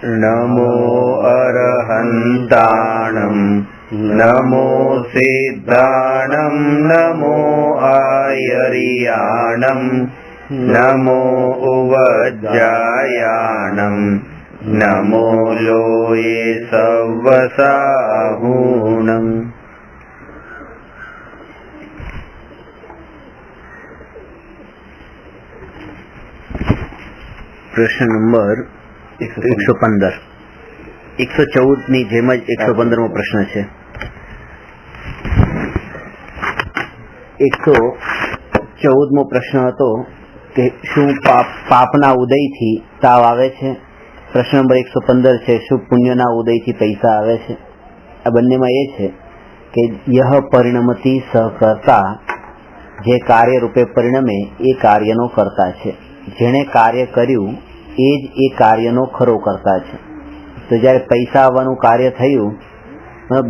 नमो अरहन्ताणं नमो सिद्धाणं नमो आयर्याणं नमो उवज्जायाणं नमो लोये सव्वसाहूणम्। प्रश्न नंबर 115 114 ની જેમ જ 115મો પ્રશ્ન છે। 114મો પ્રશ્ન હતો કે શું પાપના ઉદયથી તાવ આવે છે? પ્રશ્ન નંબર 115 છે શું પુણ્યના ઉદયથી પૈસા આવે છે? આ બંનેમાં એ છે કે યહ પરિણમતિ સહકર્તા, જે કાર્ય રૂપે પરિણમે એ કાર્યનો કર્તા છે। જેણે કાર્ય કર્યું એ જ એ કાર્યનો ખરો કર્તા છે। તો જ્યારે પૈસા આવવાનું કાર્ય થયું,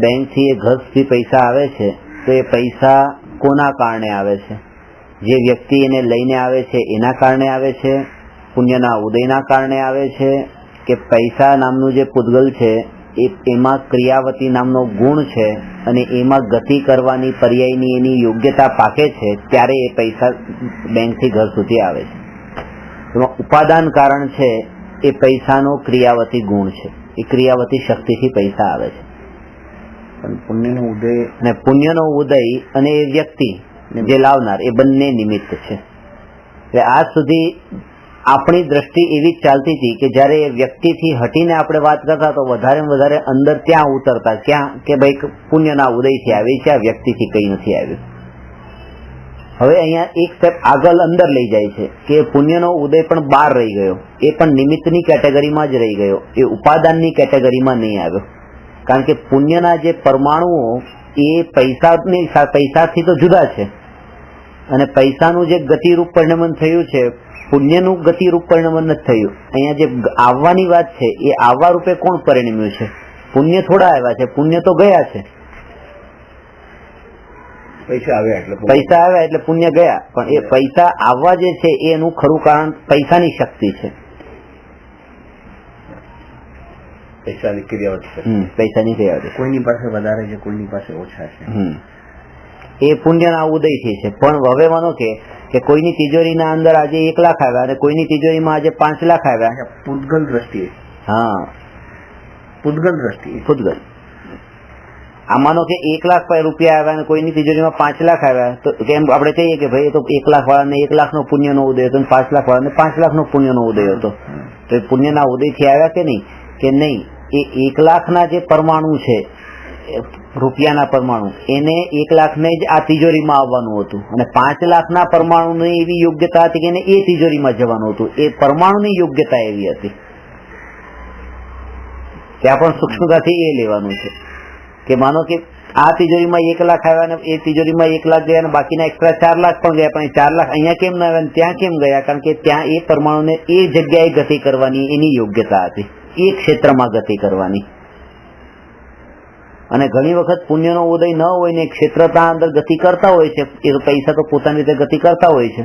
બેંકથી એ ઘસથી પૈસા આવે છે, તો એ પૈસા કોના કારણે આવે છે? જે વ્યક્તિ એને લઈને આવે છે એના કારણે આવે છે, પુણ્યના ઉદયના કારણે આવે છે, કે પૈસા નામનું જે પૂતગલ છે એમાં ક્રિયાવતી નામનો ગુણ છે અને એમાં ગતિ કરવાની પર્યાયની એની યોગ્યતા પાકે છે ત્યારે એ પૈસા બેંકથી ઘર સુધી આવે છે। એમાં ઉપાદાન કારણ છે એ પૈસાનો ક્રિયાવતી ગુણ છે, એ ક્રિયાવતી શક્તિથી પૈસા આવે છે। પુણ્યનો ઉદય અને પુણ્યનો ઉદય અને એ વ્યક્તિ જે લાવનાર એ બંને નિમિત્ત છે। એટલે આજ સુધી આપણી દ્રષ્ટિ એવી જ ચાલતી હતી કે જયારે એ વ્યક્તિથી હટીને આપણે વાત કરતા તો વધારે વધારે અંદર ત્યાં ઉતરતા ક્યાં કે ભાઈ પુણ્યના ઉદયથી આવી છે, આ વ્યક્તિથી કઈ નથી આવ્યું। હવે અહીંયા એક સ્ટેપ આગળ અંદર લઈ જાય છે કે પુણ્યનો ઉદય પણ બહાર રહી ગયો, એ પણ નિમિત્તની કેટેગરીમાં જ રહી ગયો, એ ઉપાદાનની કેટેગરીમાં નહીં આવ્યો। કારણ કે પુણ્યના જે પરમાણુઓ એ પૈસાથી તો જુદા છે અને પૈસાનું જે ગતિરૂપ પરિણમન થયું છે પુણ્યનું ગતિરૂપ પરિણમન નથી થયું। અહીંયા જે આવવાની વાત છે એ આવવા રૂપે કોણ પરિણમ્યું છે? પુણ્ય થોડા આવ્યા છે, પુણ્ય તો ગયા છે। પૈસા આવ્યા એટલે પુણ્ય ગયા, પણ એ પૈસા આવવા જે છે એનું ખરું કારણ પૈસાની શક્તિ છે, પૈસાની ક્રિયાવતી। કોઈની પાસે વધારે છે, કોઈની પાસે ઓછા છે, એ પુણ્યના ઉદયથી છે। પણ હવે માનો કે કોઈની તિજોરીના અંદર આજે 1 લાખ આવ્યા અને કોઈની તિજોરીમાં આજે 5 લાખ આવ્યા, પૂતગલ દ્રષ્ટિએ। હા, પૂતગલ આ માનો કે 1 લાખ રૂપિયા આવ્યા અને કોઈની તિજોરીમાં 5 લાખ આવ્યા, તો કેમ આપણે કહીએ કે ભાઈ એ તો 1 લાખ વાળાને 1 લાખનો પુણ્યનો ઉદય હતો, 5 લાખ વાળાને 5 લાખનો પુણ્યનો ઉદય હતો, તો એ પુણ્યના ઉદયથી આવ્યા કે નહીં? કે નહીં, એ 1 લાખના જે પરમાણુ છે રૂપિયાના પરમાણુ એને 1 લાખને જ આ તિજોરીમાં આવવાનું હતું અને 5 લાખના પરમાણુની એવી યોગ્યતા હતી કે એને એ તિજોરીમાં જવાનું હતું, એ પરમાણુની યોગ્યતા એવી હતી। ત્યાં પણ સૂક્ષ્મતાથી એ લેવાનું છે કે માનો કે આ તિજોરીમાં 1 લાખ આવ્યા અને એ તિજોરીમાં 1 લાખ ગયા અને બાકીના એક્સ્ટ્રા 4 લાખ પણ ગયા, પણ એ 4 લાખ અહીંયા કેમ ના આવ્યા ત્યાં કેમ ગયા? કારણ કે ત્યાં એ પરમાણુને એ જગ્યાએ ગતિ કરવાની એની યોગ્યતા હતી, એ ક્ષેત્રમાં ગતિ કરવાની। અને ઘણી વખત પુણ્યનો ઉદય ન હોય ને ક્ષેત્રના અંદર ગતિ કરતા હોય છે, એ પૈસા તો પોતાની રીતે ગતિ કરતા હોય છે।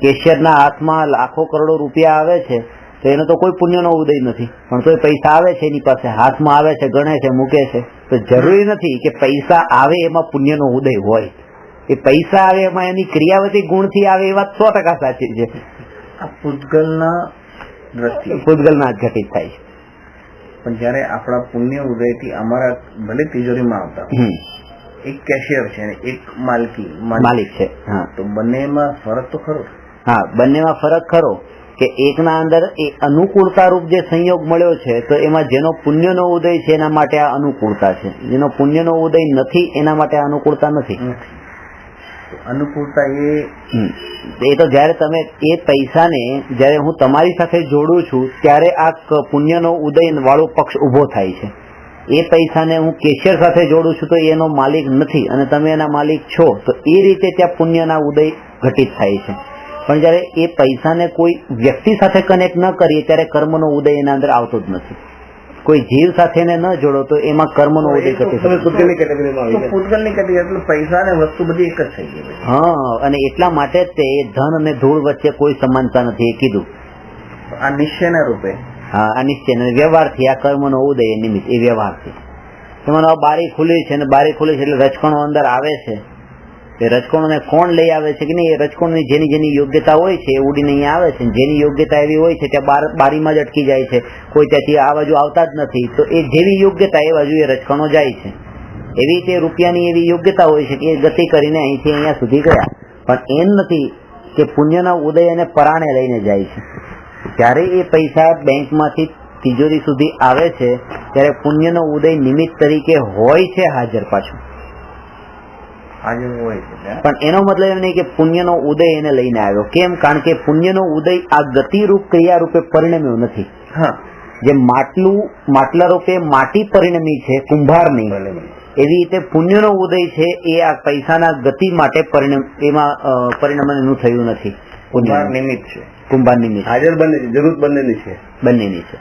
કેશિયરના હાથમાં લાખો કરોડો રૂપિયા આવે છે તો એનો તો કોઈ પુણ્યનો ઉદય નથી, પણ તો એ પૈસા આવે છે એની પાસે, હાથમાં આવે છે, ગણે છે, મૂકે છે। તો જરૂરી નથી કે પૈસા આવે એમાં પુણ્યનો ઉદય હોય, એ પૈસા આવે એમાં એની ક્રિયાવતી ગુણથી આવે એ વાત 100% સાચી છે। આ પૂતગલના ઘટિત થાય છે। પણ જયારે આપણા પુણ્ય ઉદયથી અમારા ભલે તિજોરીમાં આવતા એક કેશિયર છે અને એક માલિક છે, હા, તો બંનેમાં ફરક તો ખરો? હા, બંનેમાં ફરક ખરો કે એકના અંદર એ અનુકૂળતા રૂપ જે સંયોગ મળ્યો છે તો એમાં જેનો પુણ્યનો ઉદય છે એના માટે આ અનુકૂળતા છે, જેનો પુણ્યનો ઉદય નથી એના માટે આ અનુકૂળતા નથી। અનુકૂળતા એ તો જયારે તમે એ પૈસાને જયારે હું તમારી સાથે જોડું છું ત્યારે આ પુણ્યનો ઉદય વાળો પક્ષ ઉભો થાય છે। એ પૈસાને હું કેશિયર સાથે જોડું છું તો એનો માલિક નથી અને તમે એના માલિક છો, તો એ રીતે ત્યાં પુણ્યના ઉદય ઘટિત થાય છે। પણ જયારે એ પૈસાને કોઈ વ્યક્તિ સાથે કનેક્ટ ન કરીએ ત્યારે કર્મનો ઉદય એના અંદર આવતો જ નથી। કોઈ જીવ સાથે ન જોડો તો એમાં કર્મનો ઉદય ઘટી શકે। પૂતગલની કેટેગરી એટલે પૈસા અને વસ્તુ બધી એક જ થઈ ગઈ। હા, અને એટલા માટે તે ધન અને ધૂળ વચ્ચે કોઈ સમાનતા નથી એ કીધું। આ નિશ્ચયના રૂપે હા, આ નિશ્ચય વ્યવહારથી આ કર્મનો ઉદય નિમિત્ત એ વ્યવહારથી એમાં બારી ખુલી છે અને બારી ખુલી છે એટલે રજકણો અંદર આવે છે. એ રજકણોને કોણ લઈ આવે છે કે નહીં, એ રજકણોની જેની જેની યોગ્યતા હોય છે એ ઉડીને અહીંયા આવે છે. જેની યોગ્યતા એવી હોય છે ત્યાં બારીમાં જ અટકી જાય છે, કોઈ ત્યાંથી આ બાજુ આવતા જ નથી. તો એ જેવી યોગ્યતા એ બાજુ એ રજકણો જાય છે. એવી રીતે રૂપિયાની એવી યોગ્યતા હોય છે કે એ ગતિ કરીને અહીંથી અહીંયા સુધી ગયા. પણ એમ નથી કે પુણ્યના ઉદય અને પરાણે લઈને જાય છે. જ્યારે એ પૈસા બેંકમાંથી તિજોરી સુધી આવે છે ત્યારે પુણ્યનો ઉદય નિમિત્ત તરીકે હોય છે હાજર પાછું. પણ એનો મતલબ એમ નહીં કે પુણ્યનો ઉદય એને લઈને આવ્યો. કેમ? કારણ કે પુણ્યનો ઉદય આ ગતિરૂપ ક્રિયા રૂપે પરિણમ્યો નથી. જે માટલા રૂપે માટી પરિણમી છે કુંભારની, એવી રીતે પુણ્યનો ઉદય છે એ આ પૈસાના ગતિ માટે પરિણમવાનું થયું નથી. કુંભાર નિમિત્ત છે, કુંભાર નિમિત્ત હાજર બંને જરૂર બંનેની છે, બંનેની છે.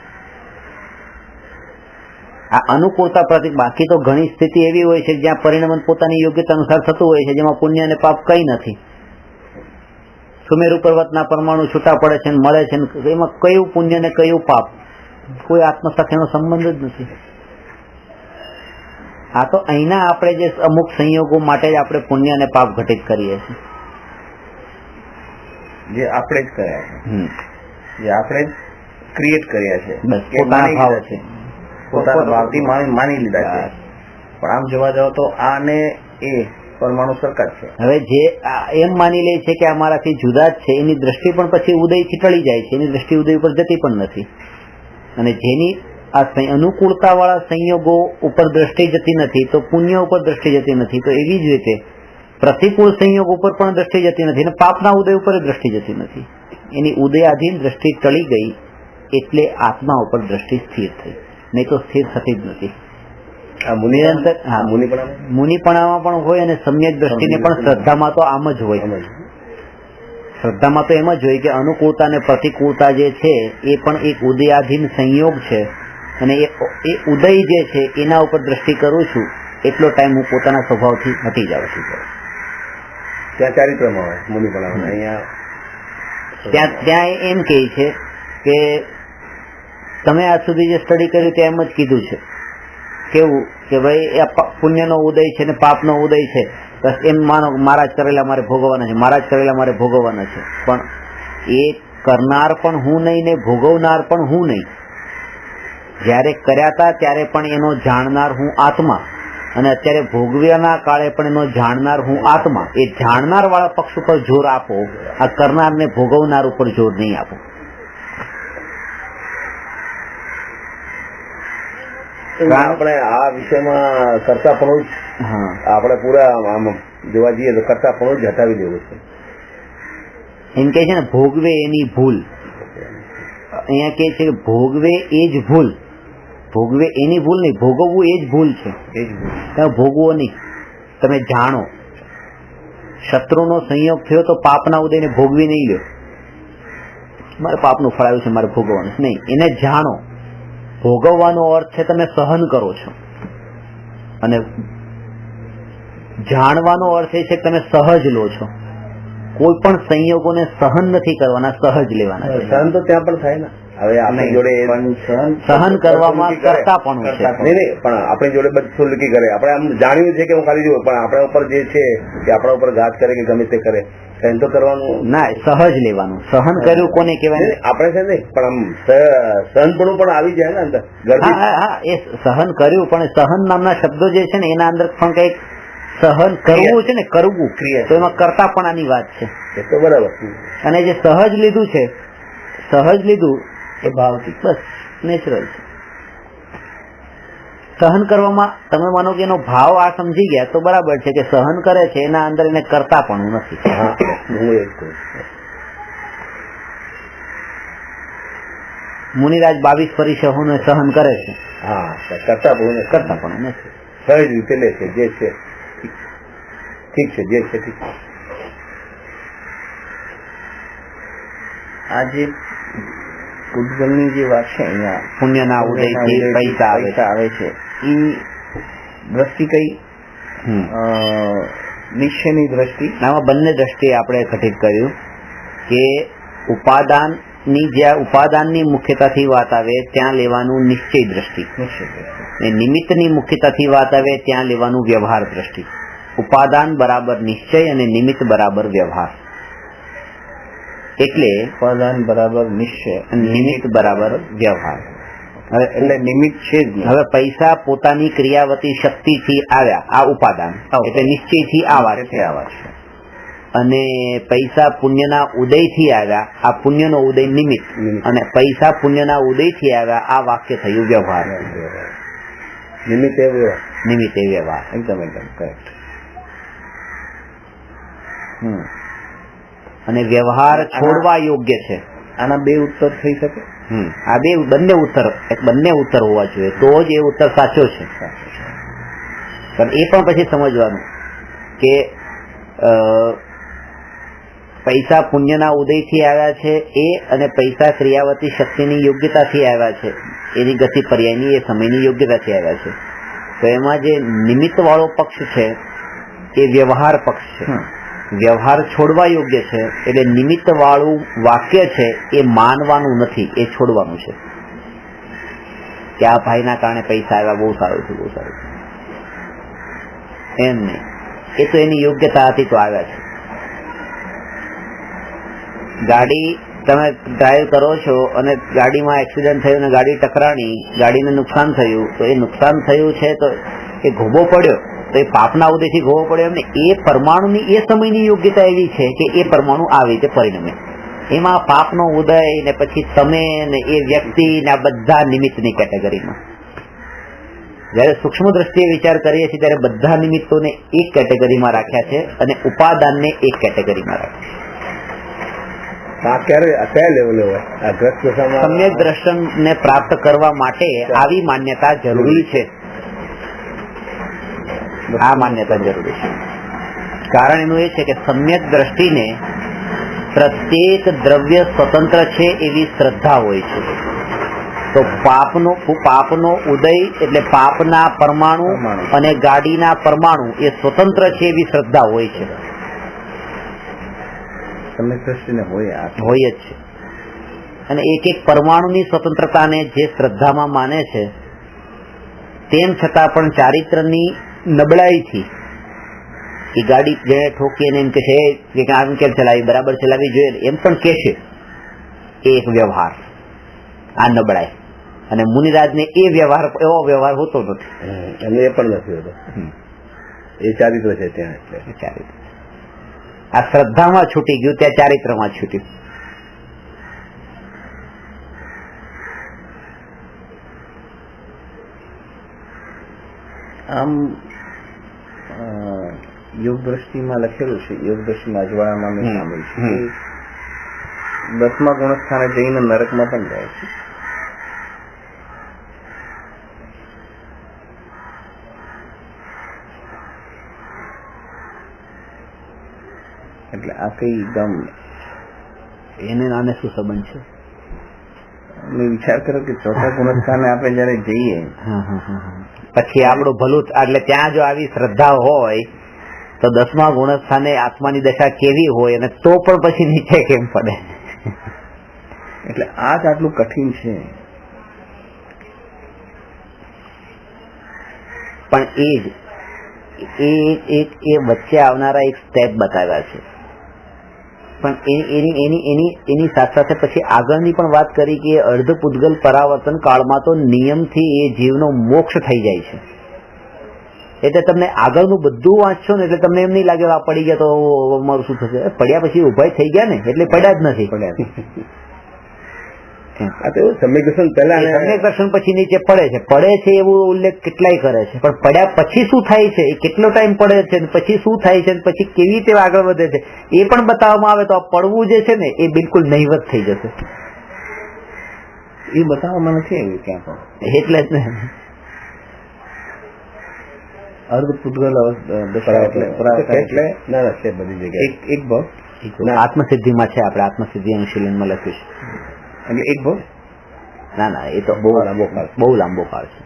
આ અનુકૂળતા પ્રતિક. બાકી તો ઘણી સ્થિતિ એવી હોય છે જ્યાં પરિણમન પોતાની યોગ્યતા અનુસાર થતું હોય છે, જેમાં પુણ્ય અને પાપ કઈ નથી. સુમેરુ પર્વતના પરમાણુ છૂટા પડે છે મળે છે, એમાં કયું પુણ્ય ને કયું પાપ, કોઈ આત્મ સાથેનો સંબંધ જ નથી. આ તો અહીંના આપણે જે અમુક સંયોગો માટે જ આપણે પુણ્ય અને પાપ ઘટિત કરીએ છીએ, જે આપણે જ કર્યા છે, જે આપણે જ ક્રિએટ કર્યા છે, પોતાના ભાવ છે, પોતાના ભાવથી માની લીધા છે. પણ આમ જોવા જાવ તો આ ને એ પરમાણુ સરકાર છે. હવે જે એમ માની લે છે કે અમારાથી જુદા જ છે, એની દ્રષ્ટિ પણ પછી ઉદયથી ટળી જાય છે, એની દ્રષ્ટિ ઉદય ઉપર જતી પણ નથી. અને જેની આ અનુકૂળતા વાળા સંયોગો ઉપર દ્રષ્ટિ જતી નથી તો પુણ્ય ઉપર દ્રષ્ટિ જતી નથી. તો એવી જ રીતે પ્રતિકૂળ સંયોગ ઉપર પણ દ્રષ્ટિ જતી નથી અને પાપના ઉદય ઉપર દ્રષ્ટિ જતી નથી. એની ઉદયાધીન દ્રષ્ટિ ટળી ગઈ એટલે આત્મા ઉપર દ્રષ્ટિ સ્થિર થઈ, નહીં તો સ્થિર થતી જ નથી. મુનિપણામાં પણ હોય અને સમ્યક દ્રષ્ટિને પણ શ્રદ્ધામાં તો આમ જ હોય. શ્રદ્ધામાં તો એમ જ હોય કે અનુકૂળતા અને પ્રતિકૂળતા જે છે એ પણ એક ઉદયાધીન સંયોગ છે અને એ ઉદય જે છે એના ઉપર દ્રષ્ટિ કરું છું એટલો ટાઈમ હું પોતાના સ્વભાવથી હટી જાઉં છું. ત્યાં ચારિત્રમાં હોય મુનિપણામાં. અહીંયા ત્યાં એમ કહે છે કે તમે આજ સુધી જે સ્ટડી કર્યું તે એમ જ કીધું છે. કેવું કે ભાઈ પુણ્યનો ઉદય છે ને પાપનો ઉદય છે, બસ એમ માનો મારા જ કરેલા મારે ભોગવવાના છે, મારા જ કરેલા મારે ભોગવવાના છે. પણ એ કરનાર પણ હું નહીં ને ભોગવનાર પણ હું નહીં. જ્યારે કર્યા હતા ત્યારે પણ એનો જાણનાર હું આત્મા, અને અત્યારે ભોગવ્યાના કાળે પણ એનો જાણનાર હું આત્મા. એ જાણનાર વાળા પક્ષ ઉપર જોર આપો, આ કરનાર ને ભોગવનાર ઉપર જોર નહીં આપો. આપણે આ વિષયમાં કરતાપણું જ આપણે પૂરા આમ જોવા જઈએ તો કરતાપણું જ હટાવી દેવું છે. એમ કે છે ને ભોગવે એની ભૂલ. અહીંયા કે છે કે ભોગવે એ જ ભૂલ. ભોગવે એની ભૂલ નહીં, ભોગવવું એ જ ભૂલ છે. તમે ભોગવો નહીં, તમે જાણો. શત્રુનો સંયોગ થયો તો પાપના ઉદયને ભોગવી નહીં લ્યો, મારે પાપનું ફળ આવ્યું છે મારે ભોગવવાનું નહીં. એને જાણો. ભોગવવાનો અર્થ છે તમે સહન કરો છો, અને જાણવાનો અર્થ એ છે કે તમે સહજ લો છો. કોઈ પણ સંયોગોને સહન નથી કરવાના, સહજ લેવાના. સહન તો ત્યાં પણ થાય ને. હવે આપણી જોડે સહન કરવામાં કરતાપણું છે. નહીં, પણ આપણી જોડે બધું લીકી કરે. આપણે આમ જાણ્યું છે કે હું ખાલી જોઉં, પણ આપણા ઉપર જે છે કે આપણા ઉપર ઘાત કરે કે ગમે તે કરે, સહન તો કરવાનું ના, સહજ લેવાનું. સહન કર્યું કોને કહેવાય? આપણે છે નહીં, પણ આમ સહનપણું પણ આવી જાય ને અંદર. હા, એ સહન કર્યું, પણ સહન નામના શબ્દો જે છે ને એના અંદર પણ કઈક સહન કરવું છે ને, કરવું ક્રિયા, તો એમાં કરતાપણાની વાત છે. એ તો બરાબર. અને જે સહજ લીધું છે, સહજ લીધું એ ભાવથી બસ નેચરલ છે. સહન કરવામાં તમે માનો કે એનો ભાવ આ સમજી ગયા તો બરાબર છે કે સહન કરે છે એના અંદર એને કરતાપણું નથી. મુનિરાજ 22 પરિસહોને સહન કરે છે. હા, કરતાપણું નથી, સહજ રીતે લે છે. જે છે ઠીક છે, જે છે ઠીક. આ જે ઉદ્ગલની જે વાત છે અહીંયા પુણ્યના ઉદયથી પૈસા આવે છે એ દ્રષ્ટિ કઈ નિશ્ચયની દ્રષ્ટિ. આમાં બંને દ્રષ્ટિ આપણે ઘટિત કર્યું કે ઉપાદાન ની જ્યાં ઉપાદાનની મુખ્યતાથી વાત આવે ત્યાં લેવાનું નિશ્ચય દ્રષ્ટિ, ને નિમિત્તની મુખ્યતાથી વાત આવે ત્યાં લેવાનું વ્યવહાર દ્રષ્ટિ. ઉપાદાન બરાબર નિશ્ચય અને નિમિત્ત બરાબર વ્યવહાર. એટલે ઉપાદાન બરાબર નિશ્ચય, નિમિત્ત બરાબર વ્યવહાર. હવે એટલે નિમિત્ત છે જ નહીં. હવે પૈસા પોતાની ક્રિયાવતી શક્તિથી આવ્યા, આ ઉપાદાન, એટલે નિશ્ચયથી આ વાત છે. અને પૈસા પુણ્યના ઉદયથી આવ્યા, આ પુણ્યનો ઉદય નિમિત્ત, અને પૈસા પુણ્યના ઉદયથી આવ્યા, આ વાક્ય થયું વ્યવહાર. નિમિત્ત એ વ્યવહાર. નિમિત્ત એ વ્યવહાર. એકદમ કરેક્ટ. અને વ્યવહાર છોડવા યોગ્ય છે. આના બે ઉત્તર થઈ શકે. આ બંને ઉત્તર હોવા જોઈએ, તો જ એ ઉત્તર સાચો છે. પણ એ પણ પછી સમજવાનું કે પૈસા પુણ્યના ઉદયથી આવ્યા છે એ, અને પૈસા ક્રિયાવતી શક્તિની યોગ્યતાથી આવ્યા છે, એની ગતિ પર્યાયની, એ સમયની યોગ્યતાથી આવ્યા છે. તો એમાં જે નિમિત્ત વાળો પક્ષ છે એ વ્યવહાર પક્ષ છે. વ્યવહાર છોડવા યોગ્ય છે, એટલે નિમિત્ત વાળું વાક્ય છે એ માનવાનું નથી, એ છોડવાનું છે. કે આ ભાઈના કારણે પૈસા આવ્યા, બહુ સારું છે, બહુ સારું છે, એમ નહીં. એ તો એની યોગ્યતા હતી તો આવ્યા છે. ગાડી તમે ડ્રાઈવ કરો છો અને ગાડીમાં એક્સિડન્ટ થયું અને ગાડી ટકરાણી, ગાડીને નુકસાન થયું, તો એ નુકસાન થયું છે તો એ ઘોબો પડ્યો, તો એ પાપના ઉદયથી ઘોબો પડ્યો એમને. એ પરમાણુની એ સમયની યોગ્યતા એવી છે કે એ પરમાણુ આવી રીતે પરિણમે. એમાં પાપનો ઉદય ને પછી તમે ને એ વ્યક્તિ ને આ બધા નિમિત્તની કેટેગરીમાં. જયારે સૂક્ષ્મ દ્રષ્ટિએ વિચાર કરીએ છીએ ત્યારે બધા નિમિત્તોને એક કેટેગરીમાં રાખ્યા છે અને ઉપાદાનને એક કેટેગરીમાં રાખ્યા છે. કયા લેવલે હોય? સમ્યક દર્શનને પ્રાપ્ત કરવા માટે આવી માન્યતા જરૂરી છે. આ માન્યતા જરૂરી છે. કારણ એનું એ છે કે સમ્યક દ્રષ્ટિને પ્રત્યેક દ્રવ્ય સ્વતંત્ર છે એવી શ્રદ્ધા હોય છે. તો પાપનો ઉદય એટલે પાપના પરમાણુ અને ગાડીના પરમાણુ એ સ્વતંત્ર છે એવી શ્રદ્ધા હોય છે. સમ્યક દ્રષ્ટિને હોય જ છે. અને એક એક પરમાણુની સ્વતંત્રતાને જે શ્રદ્ધામાં માને છે, તેમ છતાં પણ ચારિત્રની નબળાઈથી એ ગાડી જેને ઠોકી એને એમ કે છે કે આમ કેમ ચલાવી, બરાબર ચલાવી જોઈએ, એમ પણ કે છે. એ એક વ્યવહાર, આ નબળાઈ. અને મુનિરાજને એ વ્યવહાર, એવો વ્યવહાર હોતો નથી. અને એ પણ નથી હોતો. એ ચારિત્ર છે ત્યાં. એટલે ચારિત્ર આ શ્રદ્ધામાં છૂટી ગયું, ત્યાં ચારિત્રમાં છૂટ્યું. આમ યોગ દ્રષ્ટિમાં લખેલું છે, યોગ દ્રષ્ટિમાં અજવાળામાં મેં સાંભળ્યું છે કે 10મા ગુણસ્થાને જઈને નરકમાં પણ જાય છે. એટલે આ કઈ ગમ એને આને શું સંબંધ છે? મેં વિચાર કર્યો કે 4થા ગુણસ્થાને આપણે જયારે જઈએ પછી આપણું ભલું, એટલે ત્યાં જો આવી શ્રદ્ધા હોય તો 10મા ગુણસ્થાને આત્માની દશા કેવી હોય, અને તો પણ પછી નીચે કેમ પડે? એટલે આ જ આટલું કઠિન છે. પણ એ વચ્ચે આવનારા એક સ્ટેપ બતાવ્યા છે. પણ એની સાથે સાથે પછી આગળની પણ વાત કરી કે અર્ધ પૂતગલ પરાવર્તન કાળમાં તો નિયમથી એ જીવનો મોક્ષ થઈ જાય છે. એટલે તમને આગળનું બધું વાંચશો ને એટલે તમને એમ નહીં લાગે આ પડી ગયા તો મારું શું થશે. પડ્યા પછી ઉભા થઈ ગયા ને એટલે પડ્યા જ નથી. સમ્યક દર્શન પછી નીચે પડે છે એવો ઉલ્લેખ કેટલાય કરે છે. પણ પડ્યા પછી શું થાય છે, એ કેટલો ટાઈમ પડે છે, પછી શું થાય છે, પછી કેવી રીતે આગળ વધે છે, એ પણ બતાવવામાં આવે તો આ પડવું જે છે ને એ બિલકુલ નહીવત થઈ જશે. એ બતાવવામાં નથી આવ્યું ક્યાં પણ. એટલે જ ને અર્ધ પૂતગલ એટલે ના છે બધી જગ્યાએ એક ભાવ આત્મસિદ્ધિમાં છે. આપણે આત્મસિદ્ધિ અનુશીલનમાં લખ્યું છે. એટલે એક ભાવ ના એ તો બહુ લાંબો કાળ છે.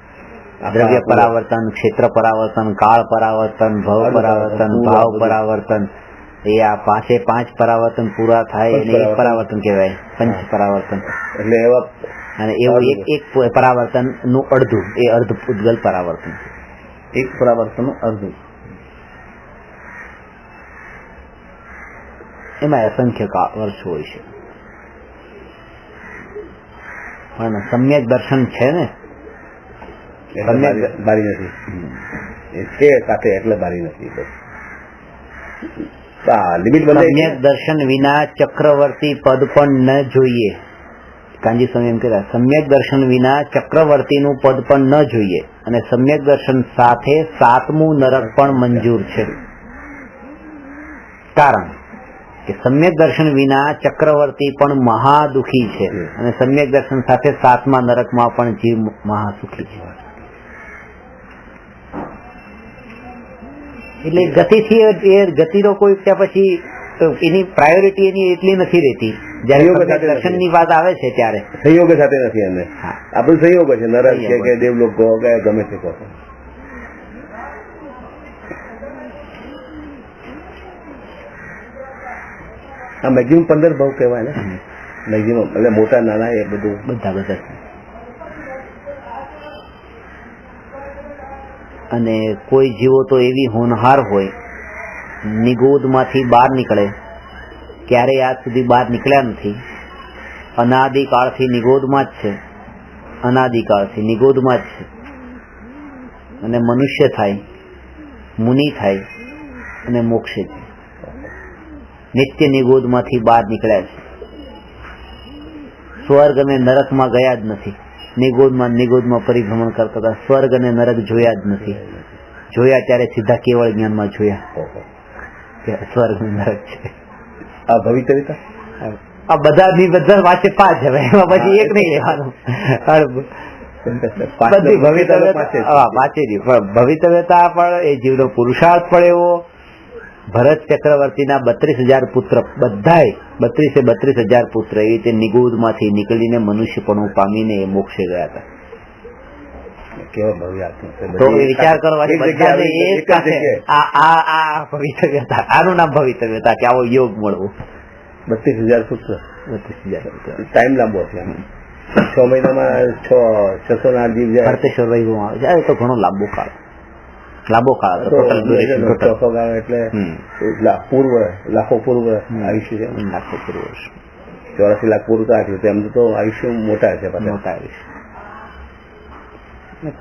દ્રવ્ય પરાવર્તન, ક્ષેત્ર પરાવર્તન, કાળ પરાવર્તન, ભવ પરાવર્તન, ભાવ પરાવર્તન, એ આ પાંચે પાંચ પરાવર્તન પૂરા થાય એને એક પરાવર્તન કહેવાય, પંચ પરાવર્તન. એટલે એવા અને એવું એક પરાવર્તન નું અડધું એ અર્ધ પૂતગલ પરાવર્તન. એક પરાવર્તનનું અર્ધું. એમાં અસંખ્ય વર્ષો હોય છે, પણ સમ્યક દર્શન છે ને, બારી નથી એ છે સાથે એટલે બારી નથી. બસ લિમિટ સમ્યક દર્શન વિના ચક્રવર્તી પદ પણ ન જોઈએ. કાંજી સ્વામી એમ કહેતા સમ્યક દર્શન વિના ચક્રવર્તીનું પદ પણ ન જોઈએ, અને સમ્યક દર્શન સાથે 7મું નરક પણ મંજૂર છે. કારણ કે સમ્યક દર્શન વિના ચક્રવર્તી પણ મહાદુખી છે, અને સમ્યક દર્શન સાથે 7મા નરકમાં પણ જીવ મહાસુખી છે. એટલે ગતિથી એ ગતિનો કોઈ ત્યાં પછી એની પ્રાયોરિટી એની એટલી નથી રહેતી. જયારે દર્શન ની વાત આવે છે ત્યારે સંયોગ સાથે નથી. એમને આપણું સંયોગ છે, નરક છે કે દેવલોક કહો કે ગમે તે કહો. આ મેક્સિમમ 15 ભાવ કહેવાય ને, મેક્સિમમ એટલે મોટા નાના એ બધું બધા. અને કોઈ જીવો તો એવી હોનહાર હોય, નિગોદમાંથી બહાર નીકળે, ક્યારેય આજ સુધી બહાર નીકળ્યા નથી, અનાદિકાળથી નિગોદમાં જ છે, અનાદિકાળથી નિગોદમાં જ છે, અને મનુષ્ય થાય, મુનિ થાય અને મોક્ષે છે. નિત્ય નિગોદમાંથી બહાર નીકળ્યા છે, સ્વર્ગ અને નરકમાં ગયા જ નથી, નિગોદમાં પરિભ્રમણ કરતા હતા, સ્વર્ગ અને નરક જોયા જ નથી. જોયા ત્યારે સીધા કેવળ જ્ઞાનમાં જોયા કે સ્વર્ગ અને નરક છે. આ ભવિતવ્યતા આ બધા વાંચે 5 હવે એમાં પછી એક નહીં લેવાનું. બધી ભવિતવ્યતા વાંચેલી, ભવિતવ્યતા પણ એ જીવનો પુરુષાર્થ પણ એવો. ભરત ચક્રવર્તીના 32,000 પુત્ર, બધાય 32,000 પુત્ર એવી રીતે નિગોદમાંથી નીકળીને મનુષ્યપણું પામીને એ મોક્ષે ગયા હતા. તો વિચાર કરવાની બધાને આ ભવિતવ્યતા, આનું નામ ભવિતવ્યતા કે આવો યોગ મળવો. 32,000 પુત્ર, 32,000 ટાઈમ લાંબો છે. 6 મહિનામાં 608 દિવસ જાય. ભરતેશ્વર વૈભવમાં આવે છે, તો ઘણો લાંબો કાળ એટલે પૂર્વ લાખો પૂર્વ આયુષ્ય છે. 84 લાખ પૂરું કાઢ્યું તેમ તો આયુષ્ય મોટા છે. મોટા આયુષ્ય